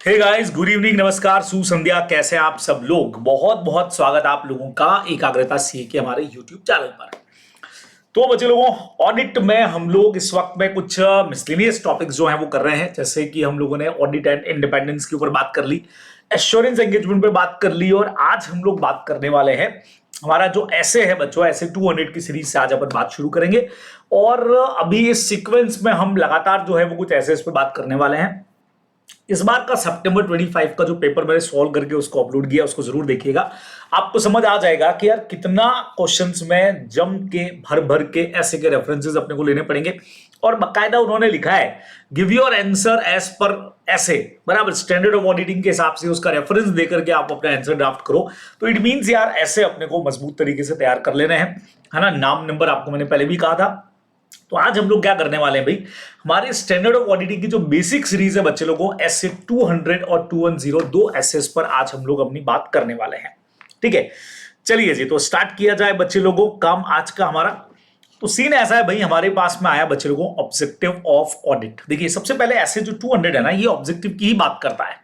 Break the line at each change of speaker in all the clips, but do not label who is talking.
Hey guys, good evening, नमस्कार, सुसंध्या। कैसे आप सब लोग? बहुत बहुत स्वागत आप लोगों का एकाग्रता सी के हमारे यूट्यूब चैनल पर। तो बच्चे लोगों, ऑडिट में हम लोग इस वक्त में कुछ मिसलेनियस टॉपिक्स जो हैं वो कर रहे हैं। जैसे कि हम लोगों ने ऑडिट एंड इंडिपेंडेंस के ऊपर बात कर ली, एश्योरेंस एंगेजमेंट पे बात कर ली, और आज हम लोग बात करने वाले हैं हमारा जो ऐसे है बच्चों, ऐसे 200 की सीरीज से आज अपन बात शुरू करेंगे। और अभी इस सीक्वेंस में हम लगातार जो है वो कुछ ऐसे इस पे बात करने वाले हैं। इस बार का सितंबर 25 का जो पेपर मैंने सॉल्व करके उसको अपलोड किया, उसको जरूर देखिएगा। आपको समझ आ जाएगा कि यार कितना क्वेश्चंस में जम के भर भर के ऐसे के रेफरेंसेस अपने को लेने पड़ेंगे। और बकायदा उन्होंने लिखा है give your answer as per ऐसे, बराबर स्टैंडर्ड ऑफ ऑडिटिंग के हिसाब से उसका रेफरेंस देकर के आप अपना आंसर ड्राफ्ट करो। तो इट मींस यार ऐसे अपने को मजबूत तरीके से तैयार कर लेने हैं, है ना। नाम नंबर आपको मैंने पहले भी कहा था। तो आज हम लोग क्या करने वाले हैं भाई, हमारे स्टैंडर्ड ऑफ ऑडिटिंग की जो बेसिक सीरीज है बच्चे लोगों, एसए 200 और 210, दो एसएस पर आज हम लोग अपनी बात करने वाले हैं। ठीक है, चलिए जी, तो स्टार्ट किया जाए बच्चे लोगों काम आज का हमारा। तो सीन ऐसा है भाई, हमारे पास में आया बच्चे लोगों ऑब्जेक्टिव ऑफ ऑडिट। देखिए सबसे पहले ऐसे जो 200 है ना, ये ऑब्जेक्टिव की ही बात करता है।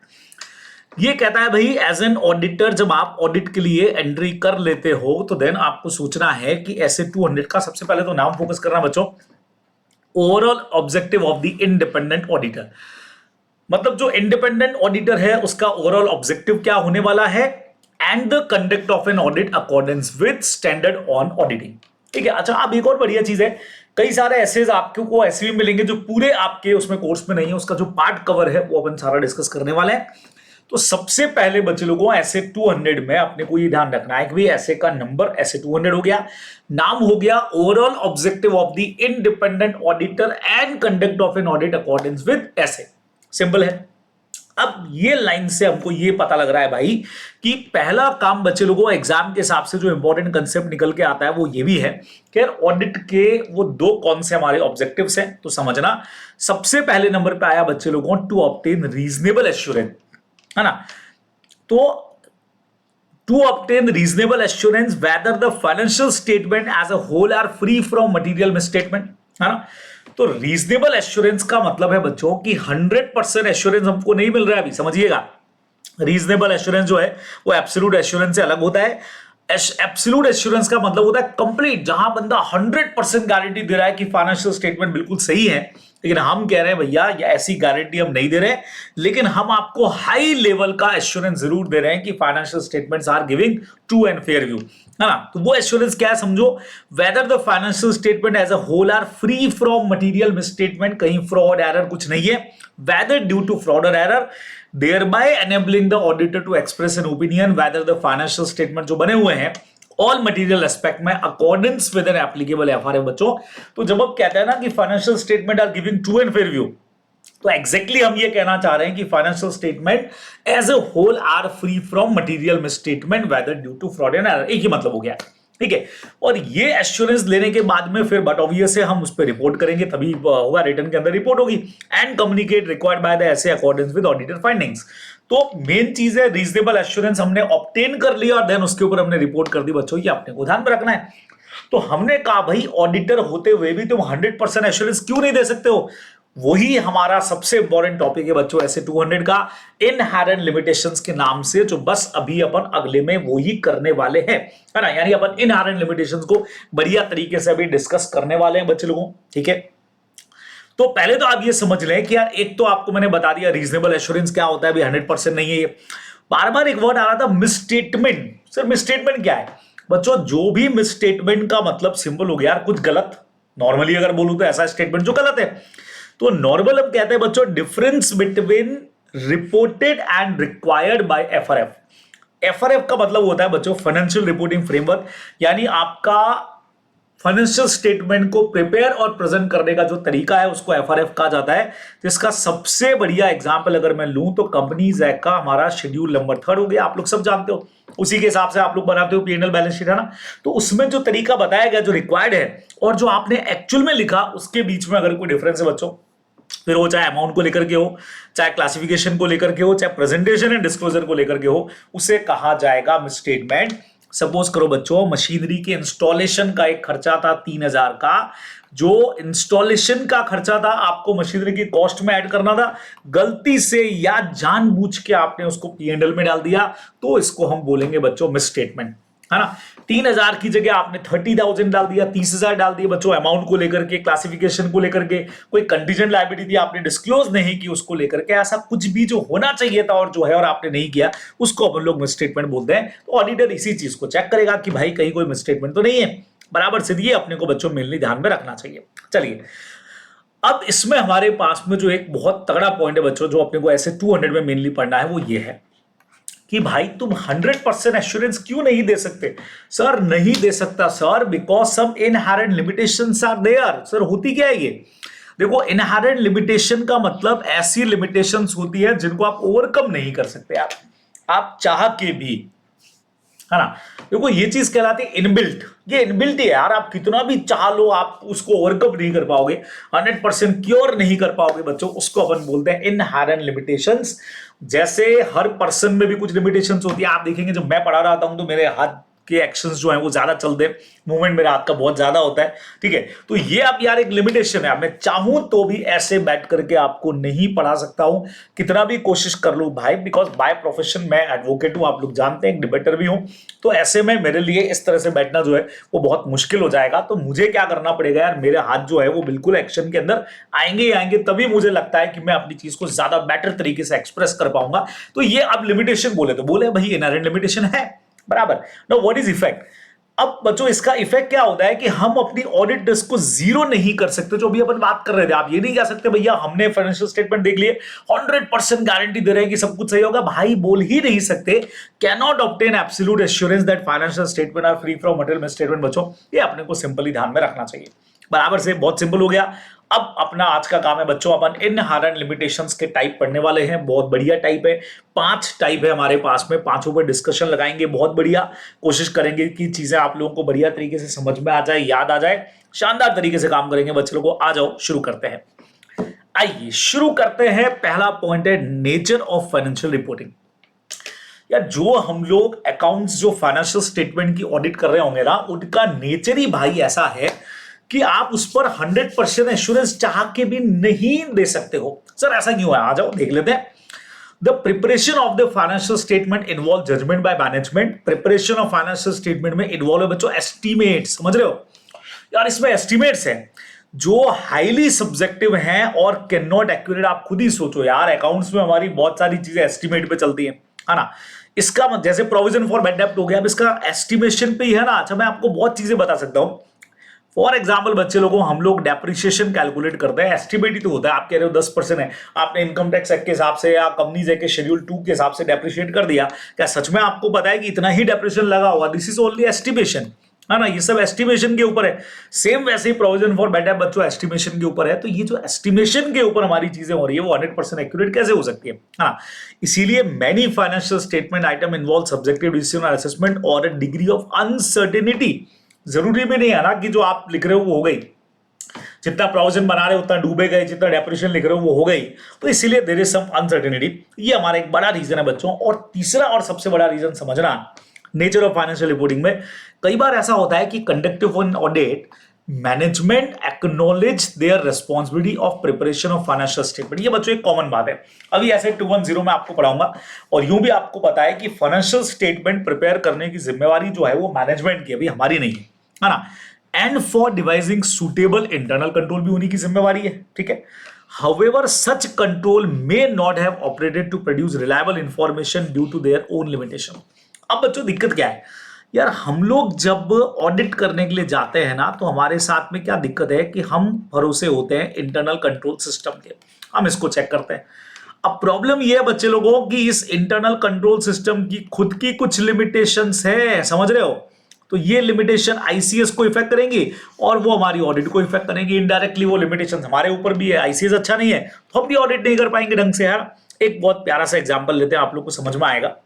ये कहता है भाई, एज एन ऑडिटर जब आप ऑडिट के लिए एंट्री कर लेते हो तो देन आपको सोचना है कि ऐसे 200 का सबसे पहले तो नाम फोकस करना बच्चों, overall objective of the independent auditor. मतलब जो इंडिपेंडेंट ऑडिटर है उसका ओवरऑल ऑब्जेक्टिव क्या होने वाला है, and the conduct of an audit accordance with standard on auditing. ठीक है, अच्छा अब एक और बढ़िया चीज है, कई सारे एसेज आपको ऐसे भी मिलेंगे जो पूरे आपके उसमें कोर्स में नहीं है, उसका जो पार्ट कवर है वो अपन सारा डिस्कस करने वाले हैं। तो सबसे पहले बच्चे लोगों ऐसे 200 में अपने को ये ध्यान रखना है कि भाई ऐसे का नंबर ऐसे 200 हो गया, नाम हो गया overall objective of the independent auditor and conduct of an audit accordance with ऐसे। सिंपल है। अब ये लाइन से हमको ये पता लग रहा है भाई कि पहला काम बच्चे लोगों एग्जाम के हिसाब से जो इंपॉर्टेंट कंसेप्ट निकल के आता है वो ये भी है कि ऑडिट के वो दो कौन से हमारे ऑब्जेक्टिव्स हैं। तो समझना, सबसे पहले नंबर पे आया बच्चे लोगों टू ऑब्टेन रीजनेबल एश्योरेंस, है ना। तो to obtain reasonable assurance whether the financial statement as a whole are free from material misstatement, है ना। तो रीजनेबल एश्योरेंस का मतलब है बच्चों कि 100% एश्योरेंस हमको नहीं मिल रहा है। अभी समझिएगा, रीजनेबल एश्योरेंस जो है वो एब्सोल्यूट एश्योरेंस से अलग होता है। एब्सोल्यूट एश्योरेंस का मतलब होता है कंप्लीट, जहां बंदा 100% गारंटी दे रहा है कि फाइनेंशियल स्टेटमेंट बिल्कुल सही है। लेकिन हम कह रहे हैं भैया ये ऐसी गारंटी हम नहीं दे रहे, लेकिन हम आपको हाई लेवल का एश्योरेंस जरूर दे रहे हैं कि financial statements are giving true and fair view, है ना। तो वो एश्योरेंस क्या है समझो, whether the financial statement as a whole are free from material misstatement, कहीं फ्रॉड एरर कुछ नहीं है, वेदर ड्यू टू फ्रॉड और error, thereby enabling the auditor to express an opinion whether the financial statement जो बने हुए हैं all material aspect में accordance with an applicable FRA. बच्चों तो जब आप कहते हैं ना कि financial statement are giving true and fair view, तो एग्जैक्टली हम ये कहना चाह रहे हैं कि financial statement as a whole are free from material misstatement whether due to fraud and error. एक ही मतलब हो गया, ठीक है। और ये एश्योरेंस लेने के बाद में फिर बट ऑब्वियस है हम उस पर रिपोर्ट करेंगे, तभी होगा, रिटर्न के अंदर रिपोर्ट होगी। And communicate required by the essay accordance with auditor findings. तो मेन चीज है रीजनेबल एश्योरेंस हमने ऑब्टेन कर लिया और देन उसके ऊपर हमने रिपोर्ट कर दी। बच्चों ये अपने को ध्यान में रखना है। तो हमने कहा भाई ऑडिटर होते हुए भी तुम 100% एश्योरेंस क्यों नहीं दे सकते हो, वही हमारा सबसे इंपॉर्टेंट टॉपिक है बच्चों ऐसे 200 का, इनहेरेंट लिमिटेशंस के नाम से, जो बस अभी अपन अगले में वो ही करने वाले हैं, है ना। यानी अपन इनहेरेंट लिमिटेशंस को बढ़िया तरीके से अभी डिस्कस करने वाले हैं बच्चे लोगों, ठीक है। तो पहले तो आप ये समझ लें कि यार एक तो आपको मैंने बता दिया रीजनेबल एश्योरेंस क्या होता है, अभी 100% नहीं है ये। बार बार एक वर्ड आ रहा था मिसस्टेटमेंट। सर मिसस्टेटमेंट क्या है बच्चों, जो भी मिसस्टेटमेंट का मतलब सिंपल हो गया यार कुछ गलत, नॉर्मली अगर बोलूं तो ऐसा स्टेटमेंट जो गलत है। तो नॉर्मल हम कहते हैं बच्चों difference between reported and required by FRF. FRF का मतलब होता है बच्चों फाइनेंशियल रिपोर्टिंग फ्रेमवर्क, यानी आपका फाइनेंशियल स्टेटमेंट को प्रिपेयर और प्रेजेंट करने का जो तरीका है उसको एफआरएफ कहा जाता है। जिसका सबसे बढ़िया एग्जांपल अगर मैं लूं तो कंपनीज एक्ट का हमारा शेड्यूल नंबर 3 हो गया, आप लोग सब जानते हो, उसी के हिसाब से आप लोग बनाते हो पीएनएल बैलेंस शीट, है ना। तो उसमें जो तरीका बताया गया जो रिक्वायर्ड है और जो आपने एक्चुअल में लिखा उसके बीच में अगर कोई डिफरेंस है बच्चों, फिर वो चाहे अमाउंट को लेकर के हो, चाहे क्लासिफिकेशन को लेकर के हो, चाहे प्रेजेंटेशन एंड डिस्क्लोजर को लेकर के हो, उसे कहा जाएगा मिसस्टेटमेंट। सपोज करो बच्चों मशीनरी के इंस्टॉलेशन का एक खर्चा था 3,000 का, जो इंस्टॉलेशन का खर्चा था आपको मशीनरी की कॉस्ट में ऐड करना था, गलती से या जानबूझ के आपने उसको P&L में डाल दिया, तो इसको हम बोलेंगे बच्चों मिस स्टेटमेंट, है ना। 3,000 की जगह आपने 30,000 डाल दिया, 30,000 डाल दिया बच्चों, अमाउंट को लेकर के, क्लासिफिकेशन को लेकर के, कोई कंटीजेंट लायबिलिटी थी आपने डिस्क्लोज नहीं की उसको लेकर के, ऐसा कुछ भी जो होना चाहिए था और जो है और आपने नहीं किया, उसको अपन लोग मिस स्टेटमेंट बोलते हैं। तो ऑडिटर इसी चीज को चेक करेगा कि भाई कहीं कोई मिस स्टेटमेंट तो नहीं है, बराबर से दिए, अपने को बच्चों मेनली ध्यान में रखना चाहिए। चलिए अब इसमें हमारे पास में जो एक बहुत तगड़ा पॉइंट है बच्चों, जो अपने को ऐसे 200 में मेनली पढ़ना है, वो ये है कि भाई तुम 100% एश्योरेंस क्यों नहीं दे सकते। सर नहीं दे सकता sir, because some inherent limitations are there. Sir होती क्या है ये, देखो इनहेरेंट लिमिटेशन का मतलब ऐसी लिमिटेशंस होती है जिनको आप ओवरकम नहीं कर सकते यार, आप चाह के भी, है ना। देखो ये चीज कहलाती है इनबिल्ट, ये इनबिल्ट ही है यार, आप कितना भी चाह लो आप उसको ओवरकम नहीं कर पाओगे, 100% क्योर नहीं कर पाओगे बच्चों, उसको अपन बोलते हैं इनहेरेंट लिमिटेशंस। जैसे हर पर्सन में भी कुछ लिमिटेशंस होती है, आप देखेंगे जब मैं पढ़ा रहा हूं तो मेरे हाथ के एक्शंस जो हैं वो ज्यादा चलते हैं, मूवमेंट मेरे हाथ का बहुत ज्यादा होता है, ठीक है। तो ये अब यार एक लिमिटेशन है, मैं चाहूं तो भी ऐसे बैठ करके आपको नहीं पढ़ा सकता हूं, कितना भी कोशिश कर लूं भाई, बिकॉज बाय प्रोफेशन मैं एडवोकेट हूं, आप लोग जानते हैं, एक डिबेटर भी हूं, तो ऐसे में मेरे लिए इस तरह से बैठना जो है वो बहुत मुश्किल हो जाएगा। तो मुझे क्या करना पड़ेगा यार, मेरे हाथ जो है वो बिल्कुल एक्शन के अंदर आएंगे ही आएंगे, तभी मुझे लगता है कि मैं अपनी चीज को ज्यादा बेटर तरीके से एक्सप्रेस कर पाऊंगा। तो ये अब लिमिटेशन बोले तो बोले भाई इनहेरेंट लिमिटेशन है, बराबर। नाउ व्हाट इज इफेक्ट, अब बच्चों इसका इफेक्ट क्या होता है कि हम अपनी ऑडिट रिस्क को जीरो नहीं कर सकते, जो अभी अपन बात कर रहे थे। आप ये नहीं कह सकते भैया हमने फाइनेंशियल स्टेटमेंट देख लिए 100% गारंटी दे रहे हैं कि सब कुछ सही होगा, भाई बोल ही नहीं सकते। Can not obtain absolute assurance that financial statement are free from material misstatement. बच्चों ये अपने को सिंपली ध्यान में रखना चाहिए, बराबर से, बहुत सिंपल हो गया। अब अपना आज का काम है बच्चों, अपन इनहेरेंट लिमिटेशंस के टाइप पढ़ने वाले हैं, बहुत बढ़िया टाइप है, 5 टाइप है हमारे पास में, 5 पर डिस्कशन लगाएंगे, बहुत बढ़िया कोशिश करेंगे कि चीजें आप लोगों को बढ़िया तरीके से समझ में आ जाए, याद आ जाए, शानदार तरीके से काम करेंगे बच्चे लोगों को। आ जाओ शुरू करते हैं, आइए शुरू करते हैं। पहला पॉइंट है नेचर ऑफ फाइनेंशियल रिपोर्टिंग। या जो हम लोग अकाउंट्स जो फाइनेंशियल स्टेटमेंट की ऑडिट कर रहे होंगे ना, उनका नेचर ही भाई ऐसा है कि आप उस पर 100% एश्योरेंस चाह के भी नहीं दे सकते हो। सर ऐसा क्यों है, आ जाओ देख लेते हैं। The preparation of the financial statement involve judgement by management. Preparation of financial statement में इन्वॉल्व है बच्चों एस्टीमेट, समझ रहे हो यार, इसमें एस्टीमेट्स हैं जो हाईली सब्जेक्टिव हैं और कैन नॉट एक्यूरेट। आप खुद ही सोचो यार, अकाउंट्स में हमारी बहुत सारी चीजें एस्टीमेट पे चलती है ना। इसका जैसे प्रोविजन फॉर बैड डेब्ट हो गया, अब इसका एस्टिमेशन पे ही है ना। अच्छा मैं आपको बहुत चीजें बता सकता हूं, फॉर एग्जाम्पल बच्चे लोगों हम लोग डेप्रिसिएशन कैलकुलेट करते हैं, एस्टिमेट ही तो होता है। आप कह रहे हो 10% है, आपने इनकम टैक्स एक्ट के हिसाब से या कंपनीज एक्ट के शेड्यूल 2 के हिसाब से डेप्रिशिएट कर दिया, क्या सच में आपको पता है कि इतना ही डेप्रिसिएशन लगा होगा? दिस इज ओनली एस्टिमेशन, है ना, ये सब एस्टिमेशन के ऊपर है। सेम वैसे ही प्रोविजन फॉर बैड डेब्ट बच्चों एस्टिमेशन के ऊपर है। तो ये जो एस्टिमेशन के ऊपर हमारी चीजें हो रही है वो 100% एक्यूरेट कैसे हो सकती है, हाँ। इसीलिए many financial statement item involve subjective decision और असेसमेंट और अ डिग्री ऑफ अनसर्टेनिटी। जरूरी भी नहीं है ना कि जो आप लिख रहे हो वो हो गई, जितना प्रोविजन बना रहे हो उतना डूबे गए, जितना डेप्रिसिएशन लिख रहे हो वो हो गई। तो इसीलिए देयर इज सम अनसर्टेनिटी, ये हमारा एक बड़ा रीजन है बच्चों। और तीसरा और सबसे बड़ा रीजन समझना, नेचर ऑफ फाइनेंशियल रिपोर्टिंग में कई बार ऐसा होता है कि conductive on audit management acknowledge their responsibility of preparation of financial statement. ये बच्चों एक कॉमन बात है, अभी ऐसे 210 में आपको पढ़ाऊंगा। और यूं भी आपको पता है कि फाइनेंशियल स्टेटमेंट प्रिपेयर करने की जिम्मेवारी जो है वो मैनेजमेंट की, अभी हमारी नहीं है ना। And for devising suitable internal control भी उन्हीं की जिम्मेवारी है, ठीक है। However, such control may not have operated to produce reliable information due to their own limitation. अब बच्चों दिक्कत क्या है यार, हम लोग जब ऑडिट करने के लिए जाते हैं ना, तो हमारे साथ में क्या दिक्कत है कि हम भरोसे होते हैं इंटरनल कंट्रोल सिस्टम के, हम इसको चेक करते हैं। अब प्रॉब्लम ये है बच्चे लोगों कि इस इंटरनल कंट्रोल सिस्टम की खुद की कुछ लिमिटेशंस है, समझ रहे हो। तो ये लिमिटेशन आईसीएस को इफेक्ट करेंगी और वो हमारी ऑडिट को इफेक्ट करेंगी इनडायरेक्टली। वो लिमिटेशन हमारे ऊपर भी है, आईसीएस अच्छा नहीं है तो हम भी ऑडिट नहीं कर पाएंगे ढंग से यार। एक बहुत प्यारा सा एग्जांपल लेते हैं, आप लोग को समझ में आएगा।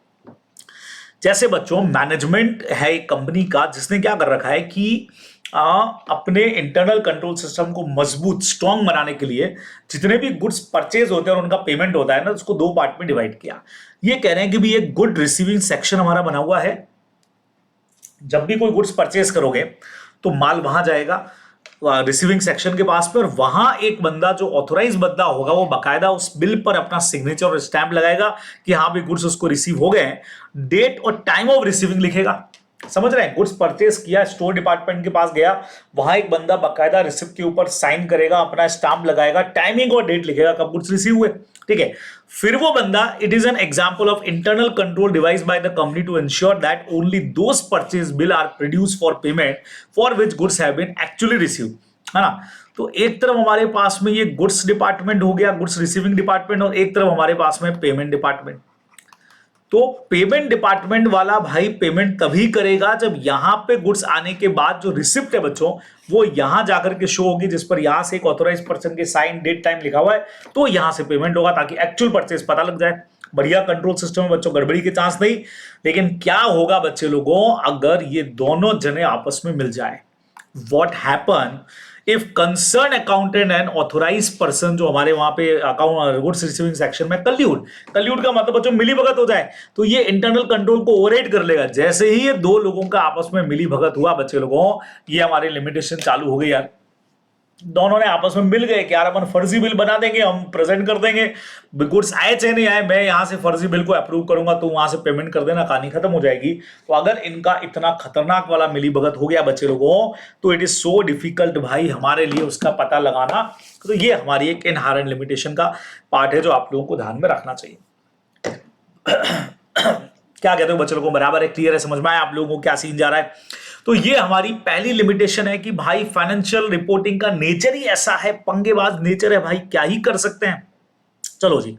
जैसे बच्चों मैनेजमेंट है एक कंपनी का, जिसने क्या कर रखा है कि अपने इंटरनल कंट्रोल सिस्टम को मजबूत स्ट्रॉन्ग बनाने के लिए जितने भी गुड्स परचेज होते हैं और उनका पेमेंट होता है ना, उसको 2 पार्ट में डिवाइड किया। ये कह रहे हैं कि भी एक गुड रिसीविंग सेक्शन हमारा बना हुआ है जब भी कोई गुड्स परचेस करोगे तो माल वहां जाएगा रिसीविंग सेक्शन के पास पे, और वहां एक बंदा जो ऑथोराइज बंदा होगा वो बकायदा उस बिल पर अपना सिग्नेचर और स्टैंप लगाएगा कि हाँ भी गुड्स उसको रिसीव हो गए हैं, डेट और टाइम ऑफ रिसीविंग लिखेगा। समझ रहे हैं? गुड्स परचेस किया, स्टोर डिपार्टमेंट के पास गया, वहां एक बंदा बकायदा रिसिप्ट के ऊपर साइन करेगा, अपना स्टाम्प लगाएगा, टाइमिंग और डेट लिखेगा कब गुड्स रिसीव हुए। ठीक है, फिर वो बंदा, it is an example of internal control device by the company to ensure that only those purchase bill are produce for payment for which goods have been actually receive, है ना। तो एक तरफ हमारे पास में ये गुड्स डिपार्टमेंट हो गया, गुड्स रिसीविंग डिपार्टमेंट, और एक तरफ हमारे पास में पेमेंट डिपार्टमेंट। तो पेमेंट डिपार्टमेंट वाला भाई पेमेंट तभी करेगा जब यहां पे गुड्स आने के बाद जो रिसिप्ट है बच्चों वो यहां जाकर के शो होगी, जिस पर यहां से एक ऑथोराइज पर्सन के साइन डेट टाइम लिखा हुआ है, तो यहां से पेमेंट होगा ताकि एक्चुअल परचेज पता लग जाए। बढ़िया कंट्रोल सिस्टम है बच्चों, गड़बड़ी के चांस नहीं। लेकिन क्या होगा बच्चे लोगों अगर ये दोनों जने आपस में मिल जाए? What happen if concern accountant and authorise person, जो हमारे वहां पे अकाउंट गुड्स रिसीविंग सेक्शन में कल्यूड का मतलब बच्चों मिली भगत हो जाए, तो ये इंटरनल कंट्रोल को ओवरराइड कर लेगा। जैसे ही ये दो लोगों का आपस में मिली भगत हुआ बच्चे लोगों, ये हमारी लिमिटेशन चालू हो गई यार। दोनों ने आपस में मिल गए कि यार अपन फर्जी बिल बना देंगे, हम प्रेजेंट कर देंगे, गुड्स आए चाहे नहीं आए, मैं यहां से फर्जी बिल को अप्रूव करूंगा, तो वहां से पेमेंट कर देना, कहानी खत्म हो जाएगी। तो अगर इनका इतना खतरनाक वाला मिली भगत हो गया बच्चे लोगों, तो इट इज सो डिफिकल्ट भाई हमारे लिए उसका पता लगाना। तो ये हमारी एक इनहेरेंट लिमिटेशन का पार्ट है जो आप लोगों को ध्यान में रखना चाहिए। क्या कहते हो बच्चों को? बराबर है, क्लियर है, समझ में आया आप लोगों को क्या सीन जा रहा है? तो ये हमारी पहली लिमिटेशन है कि भाई फाइनेंशियल रिपोर्टिंग का नेचर ही ऐसा है, पंगेबाज नेचर है भाई, क्या ही कर सकते हैं। चलो जी,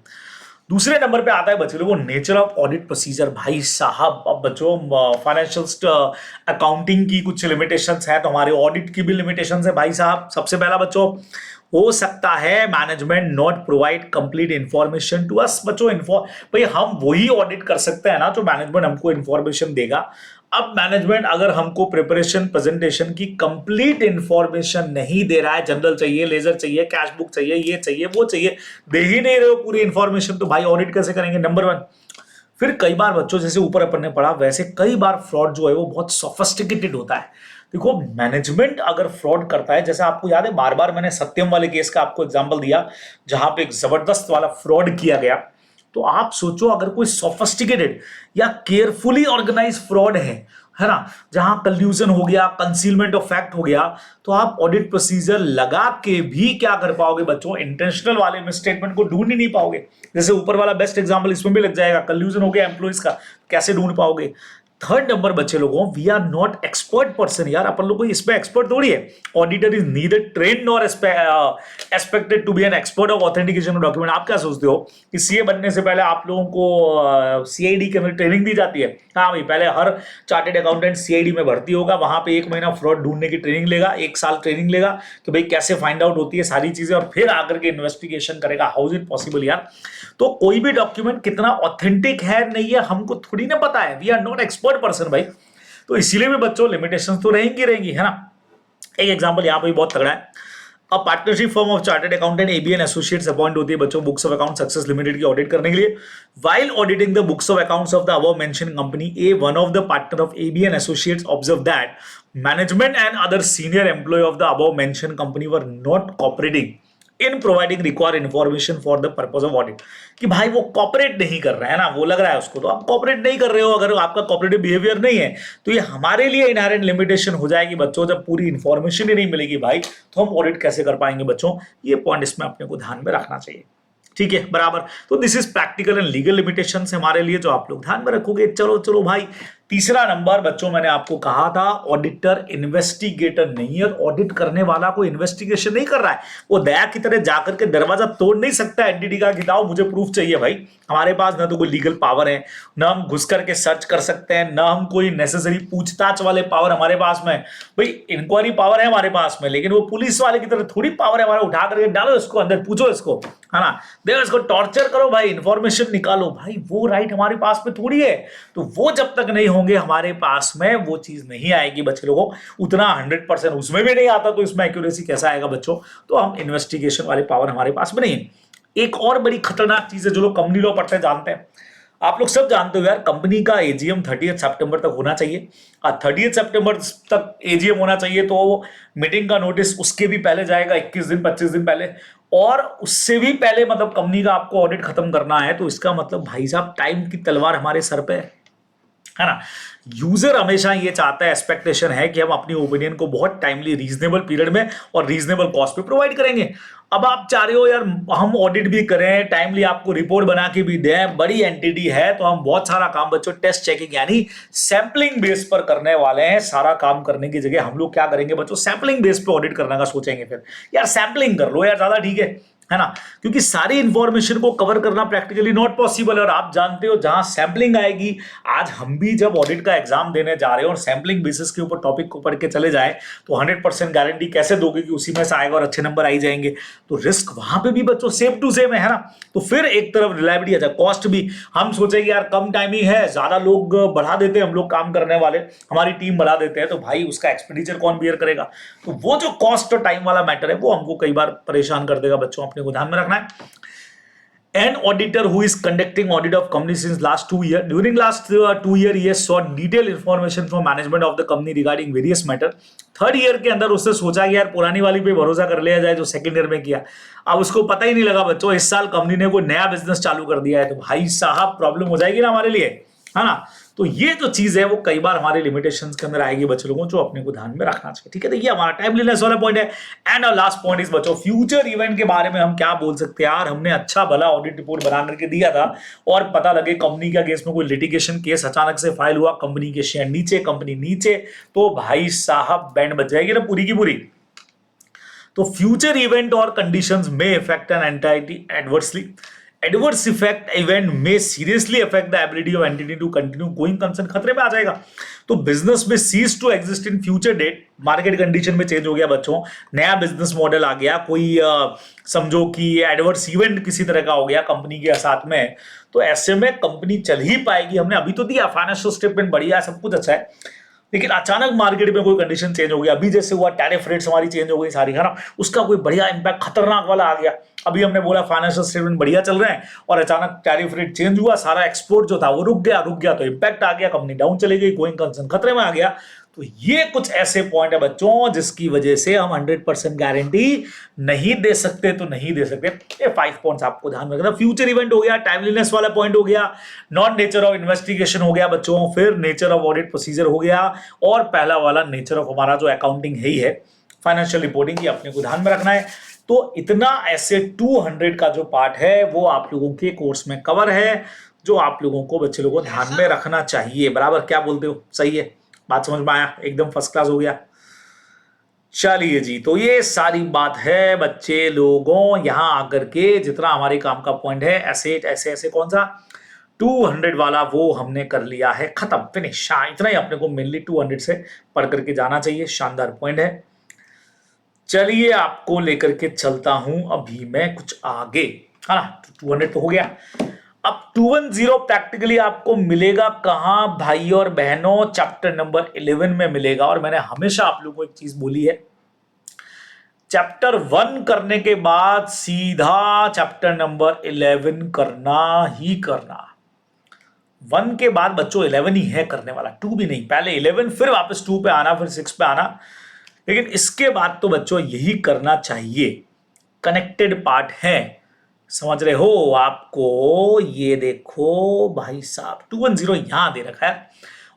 दूसरे नंबर पे आता है बच्चों लोगों नेचर ऑफ ऑडिट प्रोसीजर। भाई साहब अब बच्चों फाइनेंशियल अकाउंटिंग की कुछ लिमिटेशंस है, तो हमारे ऑडिट की भी लिमिटेशंस है भाई साहब। सबसे पहला बच्चों, हो सकता है management not provide complete information to us. बच्चों भाई हम वही ऑडिट कर सकते हैं ना जो मैनेजमेंट हमको इंफॉर्मेशन देगा। अब मैनेजमेंट अगर हमको प्रिपरेशन प्रेजेंटेशन की कंप्लीट इंफॉर्मेशन नहीं दे रहा है, जनरल चाहिए, लेजर चाहिए, कैश बुक चाहिए, ये चाहिए, वो चाहिए, दे ही नहीं रहे हो पूरी इंफॉर्मेशन, तो भाई ऑडिट कैसे करेंगे? Number one. फिर कई बार बच्चों जैसे ऊपर अपन ने पढ़ा वैसे कई बार फ्रॉड जो है वो बहुत सोफिस्टिकेटेड होता है। देखो मैनेजमेंट अगर फ्रॉड करता है, जैसे आपको याद है बार बार मैंने सत्यम वाले केस का आपको एग्जांपल दिया जहां पे एक जबरदस्त वाला फ्रॉड किया गया, तो आप सोचो अगर कोई सोफिस्टिकेटेड या केयरफुली ऑर्गेनाइज फ्रॉड है ना, जहां कल्यूजन हो गया, कंसीलमेंट ऑफ फैक्ट हो गया, तो आप ऑडिट प्रोसीजर लगा के भी क्या कर पाओगे बच्चों? इंटेंशनल वाले मिसस्टेटमेंट को ढूंढ ही नहीं पाओगे। जैसे ऊपर वाला बेस्ट एग्जांपल इसमें भी लग जाएगा, कल्यूजन हो गया एम्प्लॉइज का, कैसे ढूंढ पाओगे? थर्ड नंबर बच्चे लोगों, we are not expert person. यार अपन लोग इसमें एक्सपर्ट थोड़ी है। Auditor is neither train nor expected to be an expert of authentication of document. आप क्या सोचते हो कि सीए बनने से पहले आप लोगों को सीआईडी के अंदर ट्रेनिंग दी जाती है? हाँ भाई, पहले हर चार्टेड अकाउंटेंट सीआईडी में भर्ती होगा, वहां पे 1 महीना फ्रॉड ढूंढने की ट्रेनिंग लेगा, 1 साल ट्रेनिंग लेगा कि भाई कैसे फाइंड आउट होती है सारी चीजें, और फिर आकर के इन्वेस्टिगेशन करेगा। हाउ इज इट पॉसिबल यार? तो कोई भी डॉक्यूमेंट कितना ऑथेंटिक है नहीं है हमको थोड़ी ना पता है। We are not expert person भाई। तो इसीलिए भी बच्चों लिमिटेशंस तो रहेंगी, है ना। एक एग्जांपल यहां पे बहुत तगड़ा है। अब partnership firm of chartered accountant ABN associates appoint होती है बच्चों books of account success limited की ऑडिट करने के लिए। While auditing the books of accounts of the above mentioned company A, one of the partner of ABN associates observe that management and other senior employ of the above mentioned company were not cooperating in providing required information for the purpose of audit. कि भाई वो cooperate नहीं कर रहा है ना, वो लग रहा है उसको, तो आप कॉपरेट नहीं कर रहे हो, अगर आपका कॉपरेटिव बिहेवियर नहीं है तो ये हमारे लिए इनहेरेंट लिमिटेशन हो जाएगी बच्चों। जब पूरी इन्फॉर्मेशन ही नहीं मिलेगी भाई तो हम ऑडिट कैसे कर पाएंगे बच्चों? ये पॉइंट इसमें अपने को ध्यान में रखना चाहिए। ठीक है, बराबर। तो this is practical and legal limitations हमारे लिए जो आप लोग ध्यान में रखोगे। चलो भाई, तीसरा नंबर बच्चों मैंने आपको कहा था ऑडिटर इन्वेस्टिगेटर नहीं है। ऑडिट करने वाला कोई इन्वेस्टिगेशन नहीं कर रहा है, वो दया की तरह जाकर के दरवाजा तोड़ नहीं सकता एनडीटी का कि मुझे प्रूफ चाहिए। भाई हमारे पास ना तो कोई लीगल पावर है, ना हम घुस करके सर्च कर सकते हैं, ना हम कोई नेसेसरी पूछताछ वाले पावर हमारे पास में। भाई इंक्वायरी पावर है हमारे पास में, लेकिन वो पुलिस वाले की तरह थोड़ी पावर है हमारा उठा करके डालो इसको अंदर, पूछो इसको, है ना, देखो इसको टॉर्चर करो भाई, इंफॉर्मेशन निकालो। भाई वो राइट हमारे पास में थोड़ी है। तो वो जब तक नहीं होंगे हमारे पास में वो चीज नहीं आएगी बच्चे लोगों। उतना 100% उसमें भी नहीं आता तो इसमें एक्यूरेसी कैसा आएगा बच्चों? तो हम इन्वेस्टिगेशन वाले पावर हमारे पास में नहीं है। एक और बड़ी खतरनाक चीज है जो लोग कंपनी लॉ पढ़ते हैं जानते हैं। आप लोग सब जानते हो यार, कंपनी का एजीएम 30 सितंबर तक होना चाहिए। 30 सितंबर तक एजीएम होना चाहिए, तो मीटिंग का नोटिस उसके भी पहले जाएगा, 21 दिन 25 दिन पहले। और उससे भी पहले मतलब कंपनी का आपको ऑडिट खत्म करना है, तो इसका मतलब भाई साहब टाइम की तलवार हमारे सर पे है ना। यूजर हमेशा ये चाहता है, एक्सपेक्टेशन है कि हम अपनी ओपिनियन को बहुत टाइमली, रीजनेबल पीरियड में और रीजनेबल कॉस्ट पे प्रोवाइड करेंगे। अब आप चाह रहे हो यार हम ऑडिट भी करें, टाइमली आपको रिपोर्ट बना के भी दें, बड़ी एंटिटी है तो हम बहुत सारा काम बच्चों टेस्ट चेकिंग यानी सैंपलिंग बेस पर करने वाले हैं। सारा काम करने की जगह हम लोग क्या करेंगे बच्चों, सैंपलिंग बेस पे ऑडिट करने का सोचेंगे। फिर यार सैंपलिंग कर लो यार, ज्यादा ठीक है ना, क्योंकि सारी इंफॉर्मेशन को कवर करना प्रैक्टिकली नॉट पॉसिबल है। और आप जानते हो जहां सैंपलिंग आएगी, आज हम भी जब ऑडिट का एग्जाम देने जा रहे हैं और सैंपलिंग बेसिस के ऊपर टॉपिक को पढ़ के चले जाए, तो 100% गारंटी कैसे दोगे कि उसी में से आएगा और अच्छे नंबर आई जाएंगे। तो रिस्क वहां पे भी बच्चों सेम टू सेम है ना। तो फिर एक तरफ रिलायबिलिटी अच्छा, कॉस्ट भी हम सोचेंगे यार कम टाइमिंग है, ज्यादा लोग बढ़ा देते हैं, हम लोग काम करने वाले हमारी टीम बढ़ा देते हैं, तो भाई उसका एक्सपेंडिचर कौन बियर करेगा। तो वो जो कॉस्ट और टाइम वाला मैटर है वो हमको कई बार परेशान कर देगा बच्चों, अपने को ध्यान में रखना है। An auditor who is conducting audit of company since last 2 years, during last 2 year he has sought detailed information from management of the company regarding various matter। Third year के अंदर उसने सोचा कि यार पुरानी वाली पे भरोसा कर लिया जाए जो सेकंड ईयर में किया। अब उसको पता ही नहीं लगा बच्चों, इस साल कंपनी ने कोई नया बिजनेस चालू कर दिया है, तो भाई साहब प्रॉब्लम हो जाएगी ना हमारे लिए, है ना। तो ये जो चीज है वो कई बार हमारे लिमिटेशंस के अंदर आएगी बच्चों लोगों, जो अपने को ध्यान में रखना चाहिए। ठीक है, देखिए हमारा टाइमलीनेस वाला पॉइंट है। एंड लास्ट पॉइंट इज बच्चों फ्यूचर इवेंट के बारे में हम क्या बोल सकते हैं यार। हमने अच्छा भला ऑडिट रिपोर्ट बना करके दिया था और पता लगे कंपनी के अगेंस्ट में कोई लिटिगेशन केस अचानक से फाइल हुआ, कंपनी के शेयर नीचे, कंपनी नीचे, तो भाई साहब बैंड बच जाएगी ना पूरी की पूरी। तो फ्यूचर इवेंट और कंडीशंस में effect an entity adversely. Adverse effect event may seriously affect the ability of entity to continue going concern, खतरे में आ जाएगा। तो बिजनेस में cease to exist in future date, market condition में चेंज हो गया बच्चों, नया बिजनेस मॉडल आ गया, कोई समझो कि एडवर्स इवेंट किसी तरह का हो गया कंपनी के साथ में, तो ऐसे में कंपनी चल ही पाएगी। हमने अभी तो दिया फाइनेंशियल स्टेटमेंट बढ़िया है, सब कुछ अच्छा है, लेकिन अचानक मार्केट में कोई कंडीशन चेंज हो गया, अभी जैसे हुआ टैरिफ रेट्स हमारी चेंज हो गई सारी, है ना, उसका कोई बढ़िया इंपैक्ट खतरनाक वाला आ गया। अभी हमने बोला फाइनेंशियल स्टेटमेंट बढ़िया चल रहे हैं और अचानक टैरिफ रेट चेंज हुआ, सारा एक्सपोर्ट जो था वो रुक गया तो इंपैक्ट आ गया, कंपनी डाउन चली गई, गोइंग कंसर्न खतरे में आ गया। तो ये कुछ ऐसे पॉइंट है बच्चों जिसकी वजह से हम 100% गारंटी नहीं दे सकते, तो नहीं दे सकते। ये 5 पॉइंट्स आपको ध्यान में रखना। फ्यूचर इवेंट हो गया, टाइमलीनेस वाला पॉइंट हो गया, नॉन नेचर ऑफ इन्वेस्टिगेशन हो गया बच्चों, फिर नेचर ऑफ ऑडिट प्रोसीजर हो गया, और पहला वाला नेचर ऑफ हमारा जो अकाउंटिंग है ही है, फाइनेंशियल रिपोर्टिंग की अपने को ध्यान में रखना है। तो इतना ऐसे 200 का जो पार्ट है वो आप लोगों के कोर्स में कवर है, जो आप लोगों को बच्चे लोगों को ध्यान में रखना चाहिए। बराबर, क्या बोलते हो, सही है, बात समझ में आया, एकदम फर्स्ट क्लास हो गया। चलिए जी, तो ये सारी बात है बच्चे लोगों, यहां आकर के जितना हमारे काम का पॉइंट है एसेट ऐसे ऐसे कौन सा 200 वाला वो हमने कर लिया है, खत्म, फिनिश। इतना ही अपने को मेनली 200 से पढ़ करके जाना चाहिए, शानदार पॉइंट है। चलिए आपको लेकर के चलता हूं अभी मैं कुछ आगे, है ना। 200 तो हो गया, अब 210 प्रैक्टिकली आपको मिलेगा कहां भाई और बहनों, चैप्टर नंबर 11 में मिलेगा। और मैंने हमेशा आप लोगों को एक चीज बोली है, चैप्टर 1 करने के बाद सीधा चैप्टर नंबर 11 करना ही करना। 1 के बाद बच्चों 11 ही है करने वाला, 2 भी नहीं, पहले 11 फिर वापस 2 पे आना, फिर 6 पे आना, लेकिन इसके बाद तो बच्चों यही करना चाहिए, कनेक्टेड पार्ट है, समझ रहे हो। आपको ये देखो भाई साहब 210 यहां दे रखा है,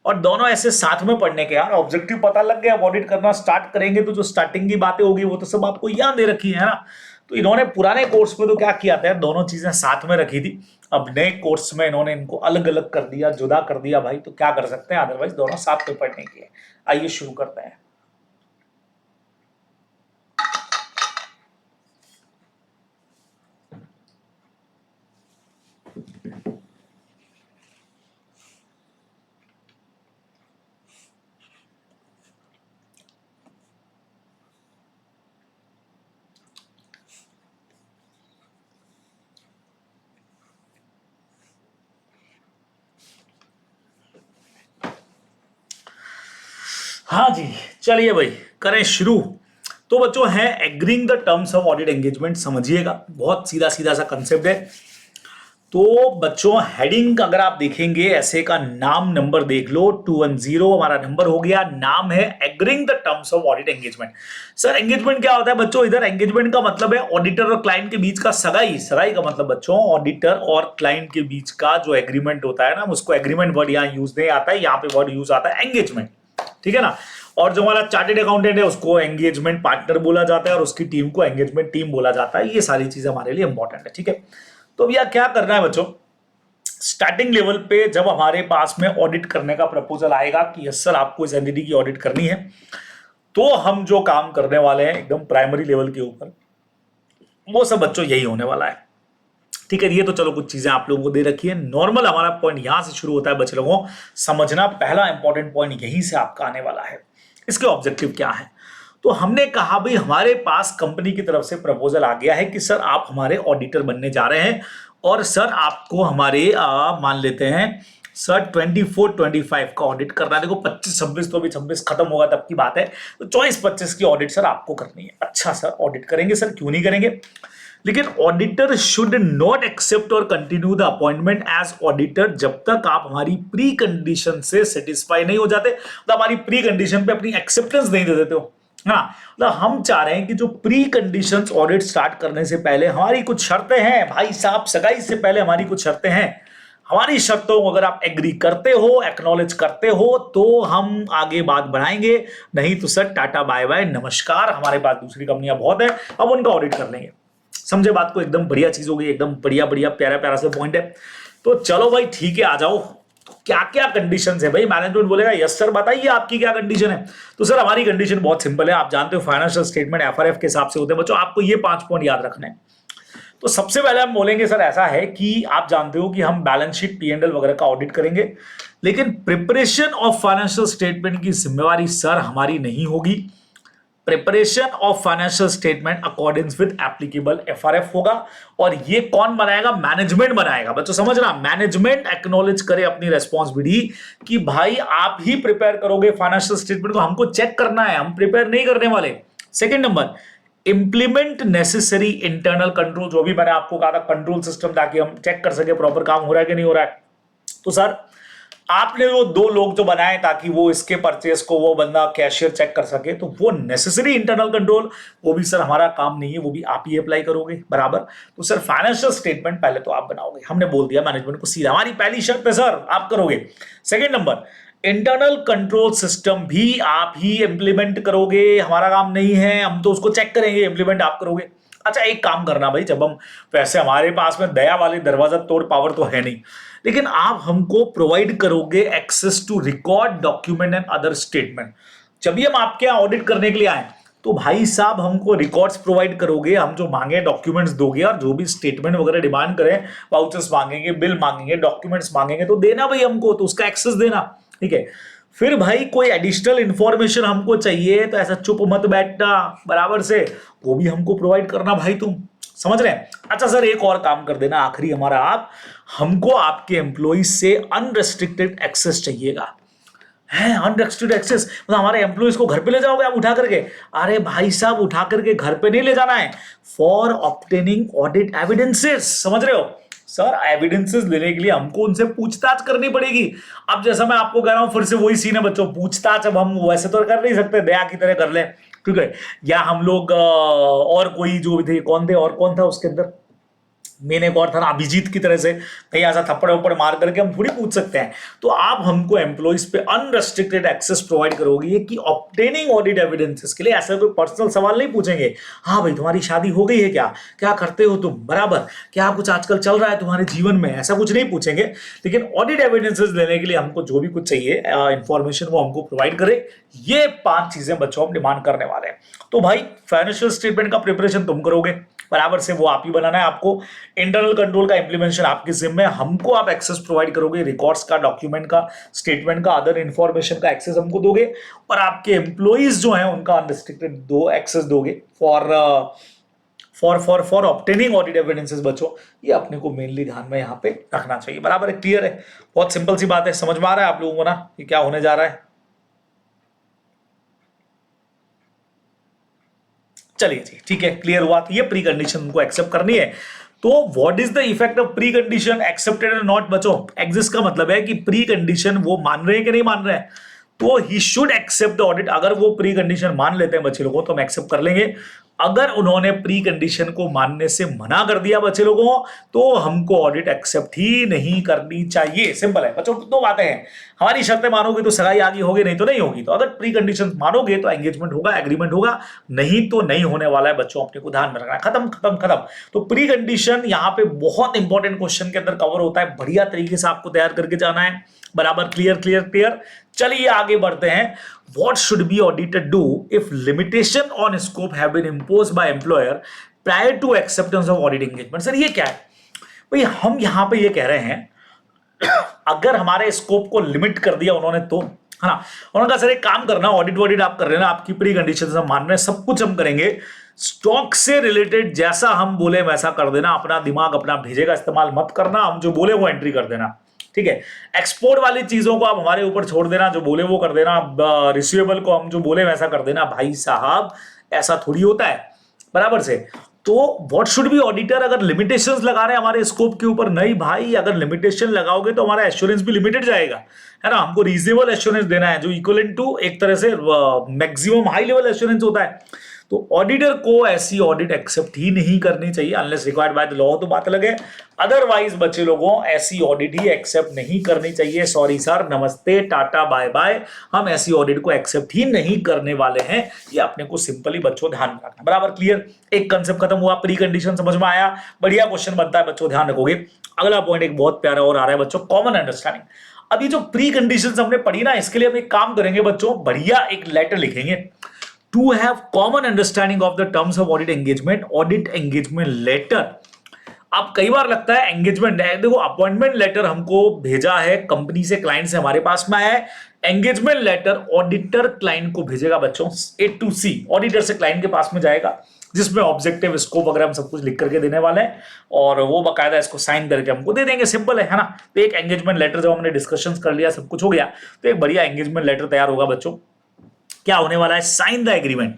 और दोनों ऐसे साथ में पढ़ने के, यार ऑब्जेक्टिव पता लग गया, ऑडिट करना स्टार्ट करेंगे तो जो स्टार्टिंग की बातें होगी वो तो सब आपको यहां दे रखी है ना। तो इन्होंने पुराने कोर्स में तो क्या किया था, दोनों चीजें साथ में रखी थी, अब नए कोर्स में इन्होंने इनको अलग अलग कर दिया, जुदा कर दिया भाई, तो क्या कर सकते हैं, अदरवाइज दोनों साथ में पढ़ने की है। आइए शुरू करते हैं। हाँ जी, चलिए भाई करें शुरू। तो बच्चों है agreeing the terms of audit engagement, समझिएगा बहुत सीधा सीधा सा कंसेप्ट है। तो बच्चों हेडिंग अगर आप देखेंगे ऐसे का नाम नंबर देख लो 210 हमारा नंबर हो गया। नाम है agreeing the terms of audit engagement. Sir engagement क्या होता है बच्चों? इधर एंगेजमेंट का मतलब है ऑडिटर और क्लाइंट के बीच का सगाई। सगाई का मतलब बच्चों ऑडिटर और क्लाइंट के बीच का जो एग्रीमेंट होता है ना, उसको एग्रीमेंट वर्ड यहाँ यूज नहीं आता है, यहाँ पे वर्ड यूज आता है एंगेजमेंट। ठीक है ना। और जो हमारा चार्टेड अकाउंटेंट है उसको एंगेजमेंट पार्टनर बोला जाता है और उसकी टीम को एंगेजमेंट टीम बोला जाता है। ये सारी चीजें हमारे लिए इंपॉर्टेंट है। ठीक है। तो भैया क्या करना है बच्चों, स्टार्टिंग लेवल पे जब हमारे पास में ऑडिट करने का प्रपोजल आएगा कि यस सर आपको इस एंटिटी की ऑडिट करनी है, तो हम जो काम करने वाले हैं एकदम प्राइमरी लेवल के ऊपर, वो सब बच्चों यही होने वाला है। ठीक है। ये तो चलो कुछ चीजें आप लोगों को दे रखी है। नॉर्मल हमारा पॉइंट यहां से शुरू होता है बच्चे लोगों, समझना पहला इंपॉर्टेंट पॉइंट यहीं से आपका आने वाला है। इसके ऑब्जेक्टिव क्या है? तो हमने कहा भाई हमारे पास कंपनी की तरफ से प्रपोजल आ गया है कि सर आप हमारे ऑडिटर बनने जा रहे हैं और सर आपको हमारे मान लेते हैं सर 24-25 का ऑडिट करना है। देखो 25-26 तो अभी 26 खत्म होगा तब की बात है, तो 24-25 की ऑडिट सर आपको करनी है। अच्छा सर ऑडिट करेंगे सर, क्यों नहीं करेंगे, लेकिन ऑडिटर शुड नॉट एक्सेप्ट और continue the appointment as auditor जब तक आप हमारी प्री कंडीशन से सेटिस्फाई नहीं हो जाते, तो हमारी प्री कंडीशन पे अपनी एक्सेप्टेंस नहीं दे देते हो। हाँ, मतलब हम चाह रहे हैं कि जो प्री कंडीशंस ऑडिट स्टार्ट करने से पहले हमारी कुछ शर्तें हैं भाई साहब, सगाई से पहले हमारी कुछ शर्तें हैं। हमारी शर्तों को अगर आप एग्री करते हो, एक्नॉलेज करते हो, तो हम आगे बात बढ़ाएंगे, नहीं तो सर टाटा बाय बाय नमस्कार, हमारे पास दूसरी कंपनियां बहुत है, अब उनका ऑडिट कर लेंगे। समझे बात को? एकदम बढ़िया चीज हो गई, एकदम बढ़िया बढ़िया प्यारा प्यारा से पॉइंट है। तो चलो भाई ठीक है, आ जाओ। तो क्या क्या कंडीशंस है भाई? मैनेजमेंट बोलेगा यस सर बताइए आपकी क्या कंडीशन है। तो सर हमारी कंडीशन बहुत सिंपल है, आप जानते हो फाइनेंशियल स्टेटमेंट एफआरएफ के हिसाब से होते हैं बच्चों, आपको ये 5 पॉइंट याद रखना है। तो सबसे पहले हम बोलेंगे सर ऐसा है कि आप जानते हो कि हम बैलेंस शीट पी&एल वगैरह का ऑडिट करेंगे, लेकिन प्रिपरेशन ऑफ फाइनेंशियल स्टेटमेंट की जिम्मेवारी सर हमारी नहीं होगी। Preparation of financial statement according with applicable FRF होगा, और ये कौन बनाएगा? मैनेजमेंट बनाएगा। बच्चों समझना, मैनेजमेंट एक्नॉलेज करे अपनी रेस्पॉन्सिबिलिटी कि भाई आप ही प्रिपेयर करोगे फाइनेंशियल स्टेटमेंट को, हमको चेक करना है, हम प्रिपेयर नहीं करने वाले। Second number, implement necessary internal control, जो भी मैंने आपको कहा था कंट्रोल सिस्टम, ताकि हम चेक कर सके प्रॉपर काम हो रहा है कि नहीं हो रहा है। तो सर आपने वो 2 लोग जो बनाए ताकि वो इसके परचेस को वो बंदा कैशियर चेक कर सके, तो वो नेसेसरी इंटरनल कंट्रोल वो भी सर हमारा काम नहीं है, वो भी आप ही अप्लाई करोगे बराबर। तो सर फाइनेंशियल स्टेटमेंट पहले तो आप बनाओगे, हमने बोल दिया मैनेजमेंट को सीधा, हमारी पहली शर्त पे सर आप करोगे। Second number, internal control system भी आप ही इंप्लीमेंट करोगे, हमारा काम नहीं है, हम तो उसको चेक करेंगे, इंप्लीमेंट आप करोगे। अच्छा एक काम करना भाई, जब हम, वैसे हमारे पास में दया वाली दरवाजा तोड़ पावर तो है नहीं, लेकिन आप हमको प्रोवाइड करोगे access to record document and other statement. जब भी हम आपके यहाँ ऑडिट करने के लिए आए तो भाई साहब हमको रिकॉर्ड्स प्रोवाइड करोगे, हम जो मांगे डॉक्यूमेंट्स दोगे, और जो भी स्टेटमेंट वगैरह डिमांड करें, वाउचर्स मांगेंगे, बिल मांगेंगे, डॉक्यूमेंट्स मांगेंगे, तो देना भाई हमको, तो उसका एक्सेस देना। ठीक है। फिर भाई कोई एडिशनल इंफॉर्मेशन हमको चाहिए तो ऐसा चुप मत बैठना, बराबर से वो भी हमको प्रोवाइड करना भाई, तुम समझ रहे हैं। अच्छा सर एक और काम कर देना आखिरी हमारा, आप हमको आपके एम्प्लॉइज से अनरेस्ट्रिक्टेड एक्सेस चाहिएगा। है अनरेस्ट्रिक्टेड एक्सेस मतलब हमारे एम्प्लॉइज को घर पे ले जाओगे आप उठा करके? अरे भाई साहब उठा करके घर पे नहीं ले जाना है, फॉर ऑब्टेनिंग ऑडिट एविडेंसेस, समझ रहे हो सर? एविडेंसेस लेने के लिए हमको उनसे पूछताछ करनी पड़ेगी। अब जैसा मैं आपको कह रहा हूं, फिर से वही सीन है बच्चों, पूछताछ अब हम वैसे तो कर नहीं सकते, दया की तरह कर ले, ठीक है, या हम लोग और कोई जो भी थे, कौन थे और कौन था उसके अंदर, मेन एक और था ना अभिजीत की तरह से कहीं ऐसा थप्पड़ वप्पड़ मार करके हम थोड़ी पूछ सकते हैं। तो आप हमको एम्प्लॉइज पे अनरेस्ट्रिक्टेड एक्सेस प्रोवाइड करोगे कि ऑब्टेनिंग ऑडिट एविडेंसेस के लिए ऐसा कोई पर्सनल सवाल नहीं पूछेंगे। हाँ भाई तुम्हारी शादी हो गई है क्या, क्या करते हो तुम, बराबर, क्या कुछ आजकल चल रहा है तुम्हारे जीवन में, ऐसा कुछ नहीं पूछेंगे। लेकिन ऑडिट एविडेंसेस लेने के लिए हमको जो भी कुछ चाहिए इंफॉर्मेशन वो हमको प्रोवाइड करे। ये 5 चीजें बच्चों हम डिमांड करने वाले हैं। तो भाई फाइनेंशियल स्टेटमेंट का प्रिपरेशन तुम करोगे बराबर से, वो आप ही बनाना है आपको। इंटरनल कंट्रोल का इंप्लीमेंटेशन आपकी जिम्मे, हमको आप एक्सेस प्रोवाइड करोगे, रिकॉर्ड्स का, डॉक्यूमेंट का, स्टेटमेंट का, अदर इंफॉर्मेशन का एक्सेस हमको दोगे, और आपके एम्प्लॉइज जो हैं उनका अनरिस्ट्रिक्टेड दो एक्सेस दोगे फॉर ऑब्टेनिंग ऑडिट एविडेंसेस। बच्चों ये अपने को मेनली ध्यान में यहाँ पे रखना चाहिए, बराबर है, क्लियर है, बहुत सिंपल सी बात है, समझ में आ रहा है आप लोगों को ना कि क्या होने जा रहा है? चलिए जी ठीक है, क्लियर हुआ। तो ये प्री कंडीशन उनको एक्सेप्ट करनी है। तो what is the effect of pre condition accepted and not? बच्चों एग्जिस्ट का मतलब है कि प्री कंडीशन वो मान रहे हैं कि नहीं मान रहे हैं, तो he should accept the audit. अगर वो प्री कंडीशन मान लेते हैं बच्चे लोगों तो हम एक्सेप्ट कर लेंगे। अगर उन्होंने प्री कंडीशन को मानने से मना कर दिया बच्चे लोगों, तो हमको ऑडिट एक्सेप्ट ही नहीं करनी चाहिए। सिंपल है बच्चों, दो बातें हैं। हमारी शर्तें मानोगे तो सगाई आगे होगी, नहीं तो नहीं होगी। तो अगर प्री कंडीशन मानोगे तो एंगेजमेंट होगा, एग्रीमेंट होगा, नहीं तो नहीं होने वाला है बच्चों, अपने को ध्यान में रखना है। खत्म खत्म खत्म। तो प्री कंडीशन यहाँ पे बहुत इंपॉर्टेंट क्वेश्चन के अंदर कवर होता है, बढ़िया तरीके से आपको तैयार करके जाना है। बराबर, क्लियर क्लियर क्लियर। चलिए आगे बढ़ते हैं। What should be auditor do if limitation on scope have been imposed by employer prior to acceptance of audit engagement? Sir ये क्या है भाई? हम यहां पे ये कह रहे हैं अगर हमारे स्कोप को लिमिट कर दिया उन्होंने तो, है ना, उन्होंने कहा सर एक काम करना, ऑडिट वॉडिट आप कर रहे हैं ना, आपकी प्री कंडीशन हम मान रहे हैं, सब कुछ हम करेंगे, स्टॉक से रिलेटेड जैसा हम बोले वैसा कर देना, अपना दिमाग अपना भेजेगा इस्तेमाल मत करना, हम जो बोले वो एंट्री कर देना, ठीक है। एक्सपोर्ट वाली चीजों को आप हमारे ऊपर छोड़ देना, जो बोले वो कर देना, रिसीवेबल को हम जो बोले वैसा कर देना। भाई साहब ऐसा थोड़ी होता है, बराबर से। तो व्हाट शुड बी ऑडिटर अगर लिमिटेशंस लगा रहे हैं हमारे स्कोप के ऊपर? नहीं भाई, अगर लिमिटेशन लगाओगे तो हमारा एश्योरेंस भी लिमिटेड जाएगा, है ना। हमको रीजनेबल एश्योरेंस देना है जो इक्वलेंट टू एक तरह से मैक्सिमम हाई लेवल एश्योरेंस होता है। तो ऑडिटर को ऐसी ऑडिट एक्सेप्ट ही नहीं करनी चाहिए unless required by the law, तो बात अलग है। अदरवाइज बच्चे लोगों ऐसी ऑडिट ही एक्सेप्ट नहीं करनी चाहिए। सॉरी सर, नमस्ते, टाटा, बाय बाय, हम ऐसी ऑडिट को एक्सेप्ट ही नहीं करने वाले हैं। ये अपने को सिंपली बच्चों ध्यान में रखना। बराबर, क्लियर। एक कंसेप्ट खत्म हुआ, प्री कंडीशन समझ में आया। बढ़िया क्वेश्चन बनता है बच्चों, ध्यान रखोगे। अगला पॉइंट एक बहुत प्यारा और आ रहा है बच्चों, कॉमन अंडरस्टैंडिंग। अब ये जो प्री कंडीशन हमने पढ़ी ना, इसके लिए हम एक काम करेंगे बच्चों, बढ़िया एक लेटर लिखेंगे to have common understanding of the terms of audit engagement, audit engagement letter। अब कई बार लगता है एंगेजमेंट है, देखो अपॉइंटमेंट लेटर हमको भेजा है कंपनी से, क्लाइंट से हमारे पास में आया है। एंगेजमेंट लेटर ऑडिटर क्लाइंट को भेजेगा बच्चों, A to C, ऑडिटर से क्लाइंट के पास में जाएगा, जिसमें ऑब्जेक्टिव स्कोप वगैरह हम सब कुछ लिख करके देने वाले हैं, और वो बकायदा इसको साइन करके हमको दे देंगे। सिंपल है ना। तो एक एंगेजमेंट लेटर जब हमने डिस्कशन कर लिया, सब कुछ हो गया, तो एक बढ़िया एंगेजमेंट लेटर तैयार होगा बच्चों। क्या होने वाला है? Sign the agreement.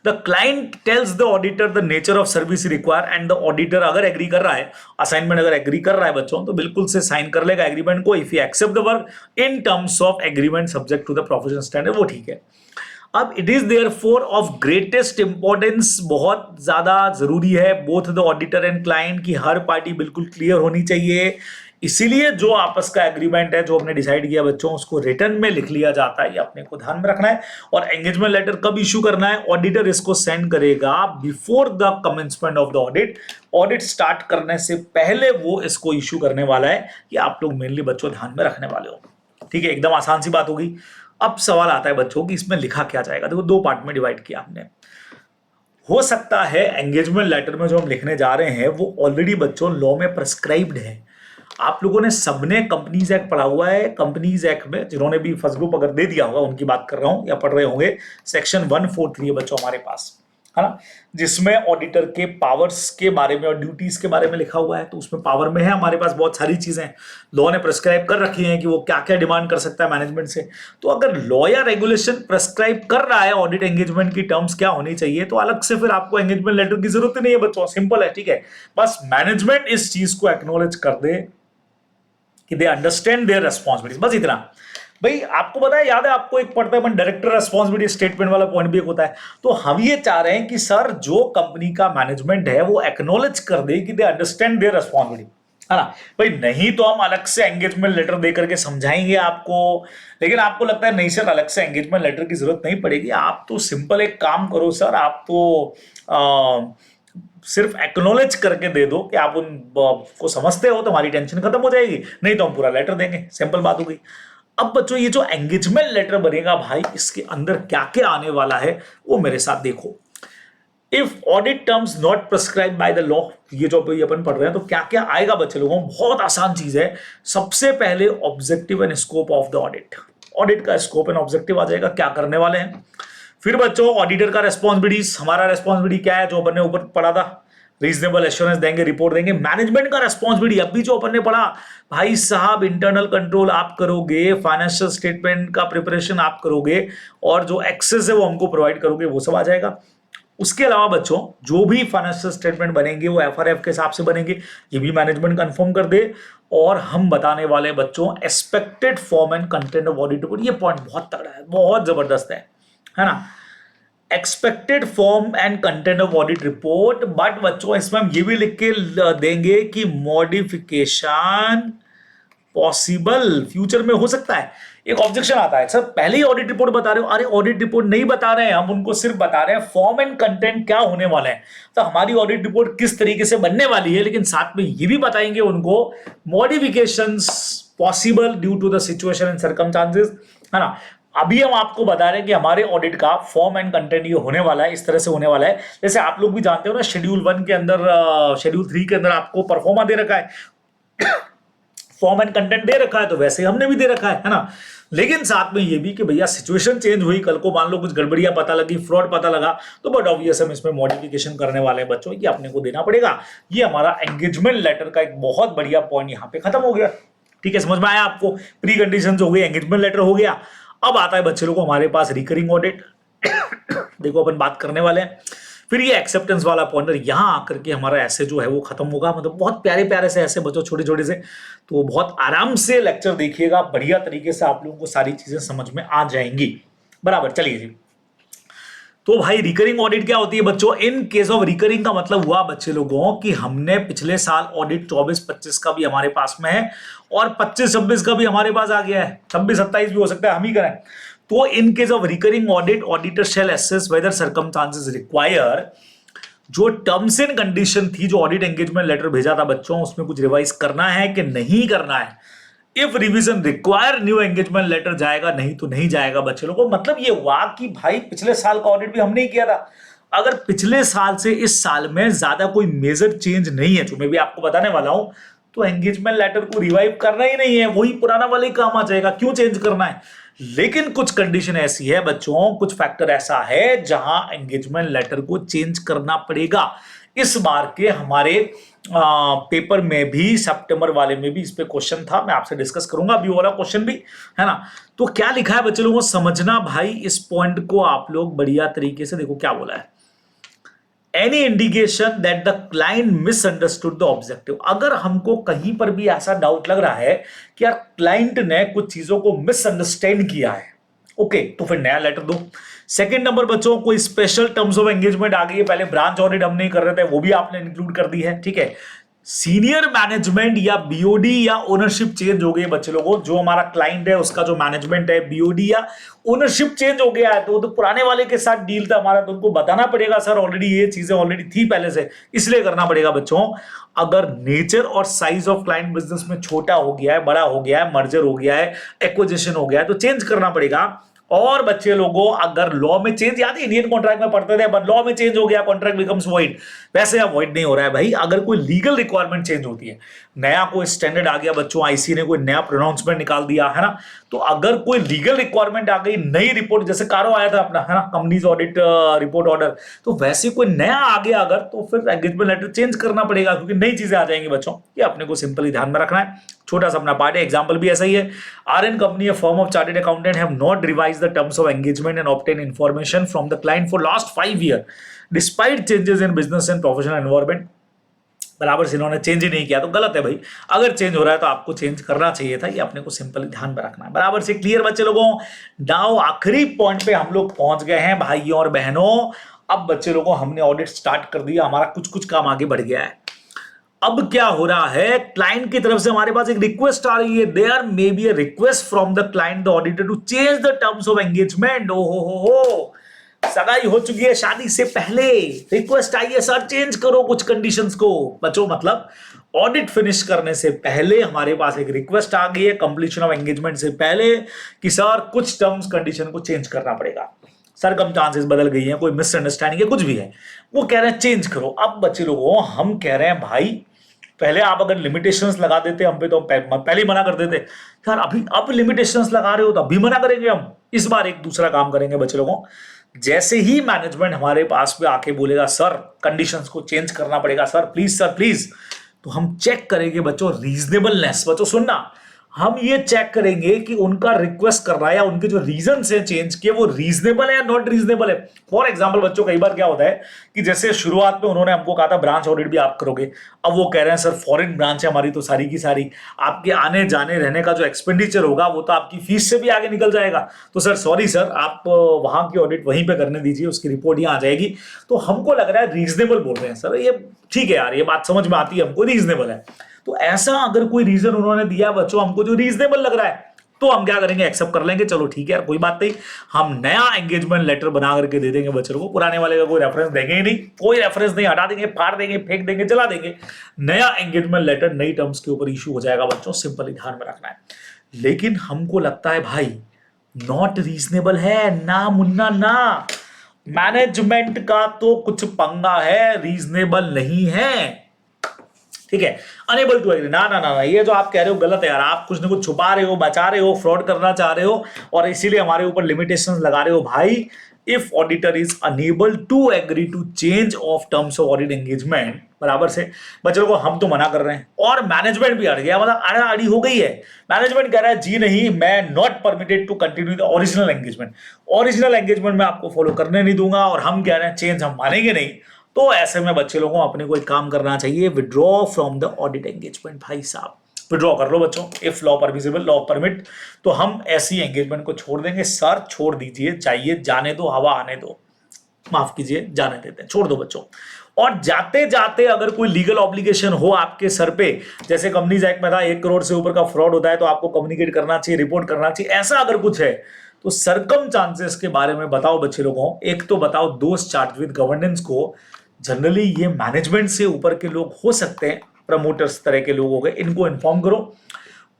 The client tells the auditor the nature of service require and the auditor अगर एग्री कर रहा है, असाइनमेंट अगर एग्री कर रहा है बच्चों, तो बिल्कुल से साइन कर लेगा एग्रीमेंट को। If you accept the work in terms of agreement subject to the professional standard, वो ठीक है। अब it is therefore of greatest importance, बहुत ज्यादा जरूरी है both the auditor and client की हर पार्टी बिल्कुल क्लियर होनी चाहिए। इसीलिए जो आपस का एग्रीमेंट है, जो हमने डिसाइड किया बच्चों, उसको रिटर्न में लिख लिया जाता है, ये अपने को ध्यान में रखना है। और एंगेजमेंट लेटर कब इशू करना है? ऑडिटर इसको सेंड करेगा before the commencement of the audit, audit start करने से पहले वो इसको इशू करने वाला है। ये आप लोग मेनली बच्चों ध्यान में रखने वाले हो, ठीक है। एकदम आसान सी बात होगी। अब सवाल आता है बच्चों कि इसमें लिखा क्या जाएगा। देखो, दो पार्ट में डिवाइड किया हमने। हो सकता है एंगेजमेंट लेटर में जो हम लिखने जा रहे हैं वो ऑलरेडी बच्चों लॉ में प्रेस्क्राइब्ड है। आप लोगों ने सबने कंपनीज एक्ट पढ़ा हुआ है। कंपनीज एक्ट में जिन्होंने भी फर्स्ट ग्रुप अगर दे दिया होगा उनकी बात कर रहा हूं, या पढ़ रहे होंगे, सेक्शन 143 बच्चों हमारे पास, है ना, जिसमें ऑडिटर के पावर्स के बारे में और ड्यूटीज के बारे में लिखा हुआ है। तो उसमें पावर में है हमारे पास बहुत सारी चीजें, लॉ ने प्रेस्क्राइब कर रखी हैं कि वो क्या क्या डिमांड कर सकता है मैनेजमेंट से। तो अगर लॉ या रेगुलेशन प्रेस्क्राइब कर रहा है ऑडिट एंगेजमेंट की टर्म्स क्या होनी चाहिए, तो अलग से फिर आपको एंगेजमेंट लेटर की जरूरत नहीं है बच्चों। सिंपल है, ठीक है। बस मैनेजमेंट इस चीज को एक्नॉलेज कर दे कि दे अंडरस्टैंड देयर रेस्पॉन्सिबिलिटीज, बस इतना। भाई आपको पता है, याद है आपको एक पढ़ता है डायरेक्टर रेस्पॉन्सिबिलिटी स्टेटमेंट वाला पॉइंट भी एक होता है। तो हम ये चाह रहे हैं कि सर जो कंपनी का मैनेजमेंट है वो एक्नॉलेज कर दे कि दे अंडरस्टैंड देयर रेस्पॉन्सिबिलिटी, है ना। भाई नहीं तो हम अलग से एंगेजमेंट लेटर दे करके समझाएंगे आपको। लेकिन आपको लगता है नहीं सर अलग से एंगेजमेंट लेटर की जरूरत नहीं पड़ेगी, आप तो सिंपल एक काम करो सर, आप तो सिर्फ एक्नॉलेज करके दे दो कि आप उनको समझते हो, तो हमारी टेंशन खत्म हो जाएगी। नहीं तो हम पूरा लेटर देंगे, सिंपल बात हो गई। अब बच्चों ये जो एंगेजमेंट लेटर बनेगा भाई, इसके अंदर क्या क्या आने वाला है वो मेरे साथ देखो। If audit terms not prescribe by the law, ये जो अपन पढ़ रहे हैं, तो क्या क्या आएगा बच्चे लोगों? बहुत आसान चीज है। सबसे पहले objective and scope of the audit, audit का स्कोप एंड ऑब्जेक्टिव आ जाएगा, क्या करने वाले हैं। फिर बच्चों ऑडिटर का रेस्पॉन्सिबिलिटीज, हमारा रेस्पॉन्सिबिलिटी क्या है जो अपन ने ऊपर पढ़ा था, रीजनेबल एश्योरेंस देंगे, रिपोर्ट देंगे। मैनेजमेंट का रेस्पॉन्सिबिलिटी अभी जो अपन ने पढ़ा, भाई साहब इंटरनल कंट्रोल आप करोगे, फाइनेंशियल स्टेटमेंट का प्रिपरेशन आप करोगे, और जो एक्सेस है वो हमको प्रोवाइड करोगे, वो सब आ जाएगा। उसके अलावा बच्चों जो भी फाइनेंशियल स्टेटमेंट बनेंगे वो एफआरएफ के हिसाब से बनेंगे, ये भी मैनेजमेंट कंफर्म कर दे। और हम बताने वाले बच्चों expected form and content of audit report, ये पॉइंट बहुत तगड़ा है, बहुत जबरदस्त है ना। Expected form and content of audit report, but बच्चों इसमें हम ये भी लिख के देंगे कि मॉडिफिकेशन पॉसिबल फ्यूचर में हो सकता है। एक ऑब्जेक्शन आता है, सर पहले ही ऑडिट रिपोर्ट बता रहे हो। अरे ऑडिट रिपोर्ट नहीं बता रहे हैं हम, उनको सिर्फ बता रहे हैं फॉर्म एंड कंटेंट क्या होने वाला है, तो हमारी ऑडिट रिपोर्ट किस तरीके से बनने वाली है, लेकिन साथ में ये भी बताएंगे उनको modifications possible due to the situation and circumstances, है ना। अभी हम आपको बता रहे हैं कि हमारे ऑडिट का फॉर्म एंड कंटेंट ये होने वाला है, इस तरह से होने वाला है। जैसे आप लोग भी जानते हो ना, शेड्यूल 1 के अंदर, शेड्यूल 3 के अंदर आपको परफॉर्मा दे रखा है, फॉर्म एंड कंटेंट दे रखा है, तो वैसे हमने भी दे रखा है ना। लेकिन साथ में ये भी कि भैया सिचुएशन चेंज हुई, कल को मान लो कुछ गड़बड़ियां पता लगी, फ्रॉड पता लगा, तो बट ऑब्वियस हम इसमें मॉडिफिकेशन करने वाले हैं बच्चों, ये अपने को देना पड़ेगा। ये हमारा एंगेजमेंट लेटर का एक बहुत बढ़िया पॉइंट यहाँ पे खत्म हो गया। ठीक है, समझ में आया आपको। प्री कंडीशन हो गई, एंगेजमेंट लेटर हो गया। अब आता है बच्चे लोगों हमारे पास रिकरिंग ऑडिट। देखो अपन बात करने वाले हैं, फिर ये एक्सेप्टेंस वाला पॉइंटर यहां आकर के हमारा ऐसे जो है वो खत्म होगा। मतलब बहुत प्यारे प्यारे से ऐसे बच्चों, छोटे छोटे से, तो बहुत आराम से लेक्चर देखिएगा, बढ़िया तरीके से आप लोगों को सारी चीजें समझ में आ जाएंगी। बराबर, चलिए जी। तो भाई रिकरिंग ऑडिट क्या होती है बच्चों? इन केस ऑफ रिकरिंग का मतलब हुआ बच्चे लोगों कि हमने पिछले साल ऑडिट 24-25 का भी हमारे पास में है और 25-26 का भी हमारे पास आ गया है, 26-27 भी हो सकता है, हम ही करें। तो in case of recurring audit, auditor shall assess whether circumstances require, जो टर्म्स एंड कंडीशन थी, जो ऑडिट एंगेजमेंट लेटर भेजा था बच्चों, उसमें कुछ रिवाइज करना है कि नहीं करना है। If revision require new engagement letter जाएगा, नहीं तो नहीं जाएगा बच्चे लोगों। मतलब ये हुआ कि भाई पिछले साल का ऑडिट भी हमने ही किया था, अगर पिछले साल से इस साल में ज्यादा कोई मेजर चेंज नहीं है, जो मैं भी आपको बताने वाला हूं, तो एंगेजमेंट लेटर को रिवाइव करना ही नहीं है, वही पुराना वाला ही काम आ जाएगा, क्यों चेंज करना है। लेकिन कुछ कंडीशन ऐसी है बच्चों, कुछ फैक्टर ऐसा है जहां एंगेजमेंट लेटर को चेंज करना पड़ेगा। इस बार के हमारे पेपर में भी, सितंबर वाले में भी इस पे क्वेश्चन था, मैं आपसे डिस्कस करूंगा अभी वाला क्वेश्चन भी, है ना। तो क्या लिखा है बच्चे लोगों, समझना भाई इस पॉइंट को आप लोग बढ़िया तरीके से। देखो क्या बोला है, any indication that the client misunderstood the objective. अगर हमको कहीं पर भी ऐसा डाउट लग रहा है कि यार क्लाइंट ने कुछ चीजों को मिसअंडरस्टैंड किया है, ओके, तो फिर नया लेटर दो। सेकंड नंबर बच्चों, कोई स्पेशल टर्म्स ऑफ एंगेजमेंट आ गई है, पहले ब्रांच ऑडिट हम नहीं कर रहे थे, वो भी आपने इंक्लूड कर दी है, ठीक है। सीनियर मैनेजमेंट या बीओडी या ओनरशिप चेंज हो गई बच्चे लोगों, जो हमारा क्लाइंट है उसका जो मैनेजमेंट है, बीओडी या ओनरशिप चेंज हो गया है, तो पुराने वाले के साथ डील था हमारा, तो उनको बताना पड़ेगा सर ऑलरेडी ये चीजें ऑलरेडी थी पहले से, इसलिए करना पड़ेगा बच्चों। अगर नेचर और साइज ऑफ क्लाइंट बिजनेस में छोटा हो गया है, बड़ा हो गया है, मर्जर हो गया है, एक्विजिशन हो गया है, तो चेंज करना पड़ेगा। और बच्चे लोगों अगर लॉ में चेंज, याद है इंडियन कॉन्ट्रैक्ट में पढ़ते थे, बट लॉ में चेंज हो गया, कॉन्ट्रैक्ट बिकम्स वॉइड, वैसे अब वॉइड नहीं हो रहा है भाई। अगर कोई लीगल रिक्वायरमेंट चेंज होती है, नया कोई स्टैंडर्ड आ गया बच्चों, आईसी ने कोई नया प्रोनाउंसमेंट निकाल दिया है ना, तो अगर कोई लीगल रिक्वायरमेंट आ गई, नई रिपोर्ट, जैसे कारो आया था अपना, है ना, कंपनीज ऑडिट रिपोर्ट ऑर्डर, तो वैसे कोई नया आ गया अगर, तो फिर एंगेजमेंट लेटर चेंज करना पड़ेगा, क्योंकि नई चीजें आ जाएंगी बच्चों। ये अपने को सिंपली ध्यान में रखना है, छोटा सा अपना पार्ट है। एग्जांपल भी ऐसा ही है, RN company, a firm of chartered accountant, have not revised the terms of engagement and obtain information from the client for last 5 year despite changes in business and professional environment. बराबर से इन्होंने change ही नहीं किया, तो गलत है भाई। अगर चेंज हो रहा है तो आपको चेंज करना चाहिए था, ये अपने को सिंपली ध्यान में रखना है। बराबर से क्लियर बच्चे लोगों। नाउ आखिरी पॉइंट पे हम लोग पहुंच गए हैं भाइयों और बहनों। अब बच्चे लोगों हमने ऑडिट स्टार्ट कर दिया, हमारा कुछ कुछ काम आगे बढ़ गया है। अब क्या हो रहा है, क्लाइंट की तरफ से हमारे पास एक रिक्वेस्ट आ रही है, there may be a request from the client the auditor to change the terms of engagement. ओ हो, सगाई हो चुकी है, शादी से पहले रिक्वेस्ट आई है, सर चेंज करो कुछ कंडीशंस को। बच्चों मतलब ऑडिट फिनिश करने से पहले हमारे पास एक रिक्वेस्ट आ गई है, कंप्लीशन ऑफ एंगेजमेंट से पहले, कि सर कुछ टर्म्स कंडीशन को चेंज करना पड़ेगा, सर्कमस्टांसेस बदल गई हैं, कोई मिसअंडरस्टैंडिंग है, कुछ भी है, वो कह रहे हैं चेंज करो। अब बच्चे लोगों हम कह रहे हैं भाई, पहले आप अगर लिमिटेशंस लगा देते हम पे, तो हम पहले ही मना कर देते यार, अभी अब लिमिटेशंस लगा रहे हो तो अभी मना करेंगे हम। इस बार एक दूसरा काम करेंगे बच्चे लोगों, जैसे ही मैनेजमेंट हमारे पास में आके बोलेगा सर कंडीशंस को चेंज करना पड़ेगा, सर प्लीज, तो हम चेक करेंगे बच्चों रीजनेबलनेस। बच्चों सुनना, हम ये चेक करेंगे कि उनका रिक्वेस्ट कर रहा है या उनके जो रीजन है चेंज के वो रीजनेबल है या नॉट रीजनेबल है। फॉर एग्जांपल बच्चों कई बार क्या होता है कि जैसे शुरुआत में उन्होंने हमको कहा था ब्रांच ऑडिट भी आप करोगे, अब वो कह रहे हैं सर फॉरेन ब्रांच है हमारी तो सारी की सारी आपके आने जाने रहने का जो एक्सपेंडिचर होगा वो तो आपकी फीस से भी आगे निकल जाएगा, तो सर सॉरी सर आप वहां की ऑडिट वहीं पे करने दीजिए, उसकी रिपोर्ट यहाँ आ जाएगी। तो हमको लग रहा है रीजनेबल बोल रहे हैं सर, ये ठीक है यार, ये बात समझ में आती है हमको, रीजनेबल है। तो ऐसा अगर कोई रीजन उन्होंने दिया बच्चों हमको जो रीजनेबल लग रहा है तो हम क्या करेंगे, एक्सेप्ट कर लेंगे, चलो ठीक है यार कोई बात नहीं, हम नया एंगेजमेंट लेटर बना करके दे देंगे बच्चों को, पुराने वाले का कोई रेफरेंस देंगे ही नहीं, कोई रेफरेंस नहीं, हटा देंगे, फाड़ देंगे, फेंक देंगे, जला देंगे। नया एंगेजमेंट लेटर नई टर्म्स के ऊपर इशू हो जाएगा बच्चों, सिंपली ध्यान में रखना है। लेकिन हमको लगता है भाई नॉट रीजनेबल है ना मुन्ना ना, मैनेजमेंट का तो कुछ पंगा है, रीजनेबल नहीं है, ठीक है। अनेबल टू एग्री, ना ना ना, ये जो आप कह रहे हो गलत है यार, आप कुछ ना कुछ छुपा रहे हो, बचा रहे हो, फ्रॉड करना चाह रहे हो और इसीलिए हमारे ऊपर लिमिटेशंस लगा रहे हो भाई। If auditor is unable to agree to change of terms of audit engagement, बराबर से बच्चों को हम तो मना कर रहे हैं और मैनेजमेंट भी अड़ गया, मतलब आड़ा आड़ी हो गई है। मैनेजमेंट कह रहा है जी नहीं, मैं not permitted to continue the original engagement, original engagement में आपको फॉलो करने नहीं दूंगा और हम कह रहे हैं चेंज हम मानेंगे नहीं। तो ऐसे में बच्चे लोगों को अपने को एक काम करना चाहिए, withdraw from the audit engagement. भाई साहब विड्रॉ कर लो बच्चों, if law permissible, law permit, तो हम ऐसी एंगेजमेंट को छोड़ देंगे। सर छोड़ दीजिए, चाहिए जाने दो, हवा आने दो, माफ कीजिए जाने देते हैं, छोड़ दो बच्चों। और जाते जाते अगर कोई लीगल ऑब्लिगेशन हो आपके सर पे, जैसे कंपनीज एक्ट में था 1 करोड़ से ऊपर का फ्रॉड होता है तो आपको कम्युनिकेट करना चाहिए, रिपोर्ट करना चाहिए, ऐसा अगर कुछ है तो सरकम चांसेस के बारे में बताओ बच्चे लोगों। एक तो बताओ दोस्त चार्ज विद गवर्नेंस को, जनरली ये मैनेजमेंट से ऊपर के लोग हो सकते हैं, प्रमोटर्स तरह के लोग हो गए, इनको इन्फॉर्म करो।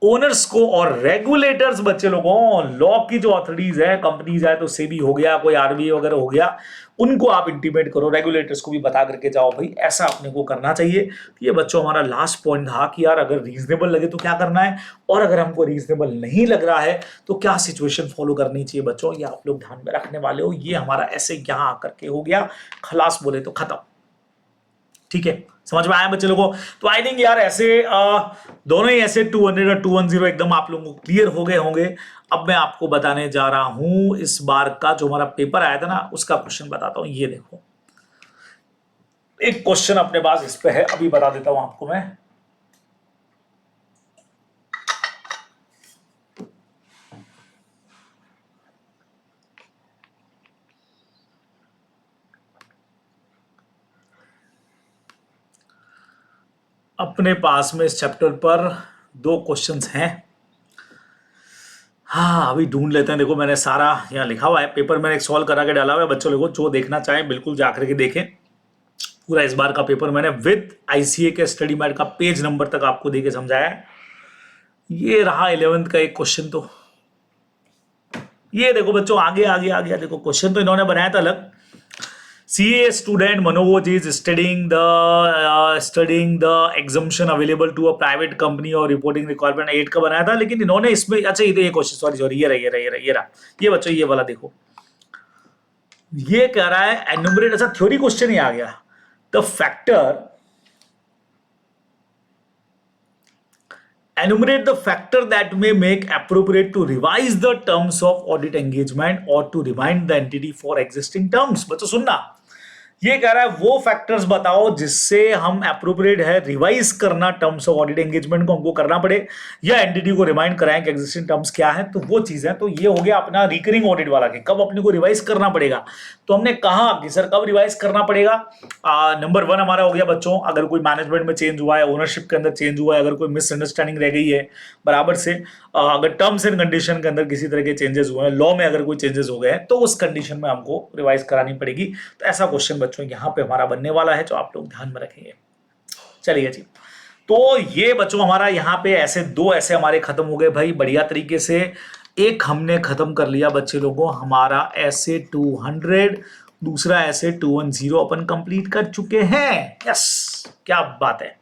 ओनर्स को और रेगुलेटर्स बच्चे लोगों, लॉ की जो अथॉरिटीज है, कंपनीज है तो सेबी हो गया, कोई आरबीआई वगैरह हो गया, उनको आप इंटीमेट करो, रेगुलेटर्स को भी बता करके जाओ भाई ऐसा अपने को करना चाहिए। तो ये बच्चों हमारा लास्ट पॉइंट था कि यार अगर रीजनेबल लगे तो क्या करना है और अगर हमको रीजनेबल नहीं लग रहा है तो क्या सिचुएशन फॉलो करनी चाहिए बच्चों, ये आप लोग ध्यान में रखने वाले हो। ये हमारा ऐसे यहां आकर के हो गया, खलास बोले तो खत्म, ठीक है, समझ में आया बच्चे लोगों को। तो आई थिंक यार ऐसे दोनों ही ऐसे 200 और 210 एकदम आप लोगों को क्लियर हो गए होंगे। अब मैं आपको बताने जा रहा हूं इस बार का जो हमारा पेपर आया था ना उसका क्वेश्चन बताता हूं। ये देखो एक क्वेश्चन अपने पास इस पे है, अभी बता देता हूं आपको मैं। अपने पास में इस चैप्टर पर 2 क्वेश्चंस हैं। हाँ अभी ढूंढ लेते हैं। देखो मैंने सारा यहाँ लिखा हुआ है, पेपर मैंने एक सॉल्व करा के डाला हुआ है, बच्चों लोगों जो देखना चाहें बिल्कुल जाकर के देखें। पूरा इस बार का पेपर मैंने विद आईसीए के स्टडी मैट का पेज नंबर तक आपको देके समझाया है। ये रहा 11th का एक क्वेश्चन। तो ये देखो बच्चों आगे आगे आ गया, देखो क्वेश्चन तो इन्होंने बनाया था अलग। CA student Manoj is studying the exemption available to a private company और reporting requirement 8 का बनाया था, लेकिन इन्होंने इसमें अच्छा ये क्वेश्चन सॉरी ये रहा ये बच्चों ये वाला देखो, ये कह रहा है एन्यूमरेट, अच्छा थ्योरी क्वेश्चन ही आ गया। The factor enumerate the factor that may make appropriate to revise the terms of audit engagement or to remind the entity for existing terms। बच्चों सुनना, ये कह रहा है वो फैक्टर्स बताओ जिससे हम एप्रोप्रिएट है रिवाइज करना टर्म्स ऑफ ऑडिट एंगेजमेंट को हमको करना पड़े या एंटिटी को रिमाइंड कराएं कि एग्जिस्टिंग टर्म्स क्या है। तो वो चीज है, तो ये हो गया अपना रिकरिंग ऑडिट वाला कि कब अपने को रिवाइज करना पड़ेगा। तो हमने कहा कि सर कब रिवाइज करना पड़ेगा। नंबर 1 हमारा हो गया बच्चों, अगर कोई मैनेजमेंट में चेंज हुआ है, ओनरशिप के अंदर चेंज हुआ है, अगर कोई मिसअंडरस्टैंडिंग रह गई है बराबर से, अगर टर्म्स एंड कंडीशन के अंदर किसी तरह के चेंजेस हुए हैं, लॉ में अगर कोई चेंजेस हो गए हैं तो उस कंडीशन में हमको रिवाइज करानी पड़ेगी। तो ऐसा क्वेश्चन बच्चों यहाँ पे हमारा बनने वाला है, जो आप लोग ध्यान में रखेंगे। चलिए जी, तो ये बच्चों हमारा यहाँ पे ऐसे 2 ऐसे हमारे खत्म हो गए भाई बढ़िया तरीके से। एक हमने खत्म कर लिया बच्चे लोगों, हमारा ऐसे 200, दूसरा ऐसे 210 अपन कंप्लीट कर चुके हैं। यस, क्या बात है।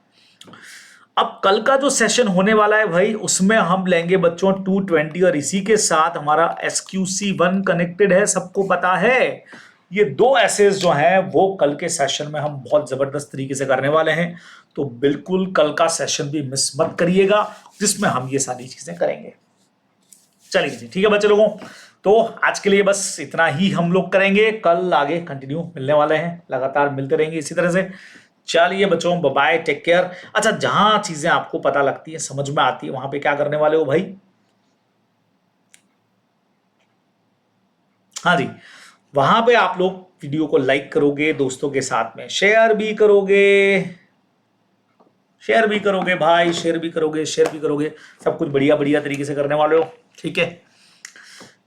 अब कल का जो सेशन होने वाला है भाई उसमें हम लेंगे बच्चों 220 और इसी के साथ हमारा SQC1 कनेक्टेड है, सबको पता है। ये 2 एसेज जो हैं वो कल के सेशन में हम बहुत जबरदस्त तरीके से करने वाले हैं, तो बिल्कुल कल का सेशन भी मिस मत करिएगा जिसमें हम ये सारी चीजें करेंगे। चलिए जी, ठीक है बच्चे लोगों, तो आज के लिए बस इतना ही हम लोग करेंगे, कल आगे कंटिन्यू मिलने वाले हैं, लगातार मिलते रहेंगे इसी तरह से। चलिए बच्चों, बाय बाय, टेक केयर। अच्छा, जहां चीजें आपको पता लगती है, समझ में आती है, वहां पे क्या करने वाले हो भाई? हाँ जी, वहां पे आप लोग वीडियो को लाइक करोगे, दोस्तों के साथ में शेयर भी करोगे, शेयर भी करोगे भाई, शेयर भी करोगे, शेयर भी करोगे, सब कुछ बढ़िया बढ़िया तरीके से करने वाले हो, ठीक है।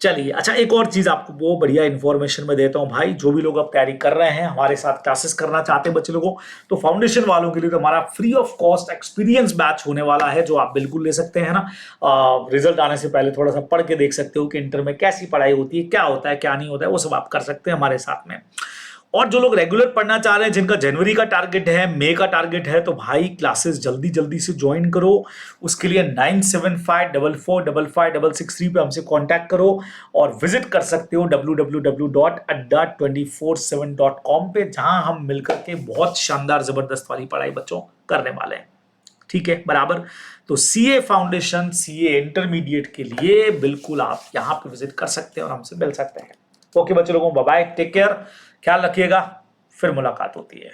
चलिए, अच्छा एक और चीज आपको वो बढ़िया इन्फॉर्मेशन में देता हूं भाई, जो भी लोग अब तैयारी कर रहे हैं, हमारे साथ क्लासेस करना चाहते हैं बच्चे लोगों, तो फाउंडेशन वालों के लिए तो हमारा free of cost experience batch होने वाला है, जो आप बिल्कुल ले सकते हैं ना। रिजल्ट आने से पहले थोड़ा सा पढ़ के देख सकते हो कि इंटर में कैसी पढ़ाई होती है, क्या होता है क्या नहीं होता है, वो सब आप कर सकते हैं हमारे साथ में। और जो लोग रेगुलर पढ़ना चाह रहे हैं, जिनका जनवरी का टारगेट है, मई का टारगेट है, तो भाई क्लासेस जल्दी जल्दी से ज्वाइन करो। उसके लिए 9754455663 पे हमसे कांटेक्ट करो और विजिट कर सकते हो www.adda247.com पे, जहां हम मिलकर के बहुत शानदार जबरदस्त वाली पढ़ाई बच्चों करने वाले हैं, ठीक है बराबर। तो सीए फाउंडेशन, सीए इंटरमीडिएट के लिए बिल्कुल आप यहां पे विजिट कर सकते हैं और हमसे मिल सकते हैं। ओके बच्चे लोगों, बाय बाय, टेक केयर, ख्याल रखिएगा, फिर मुलाकात होती है।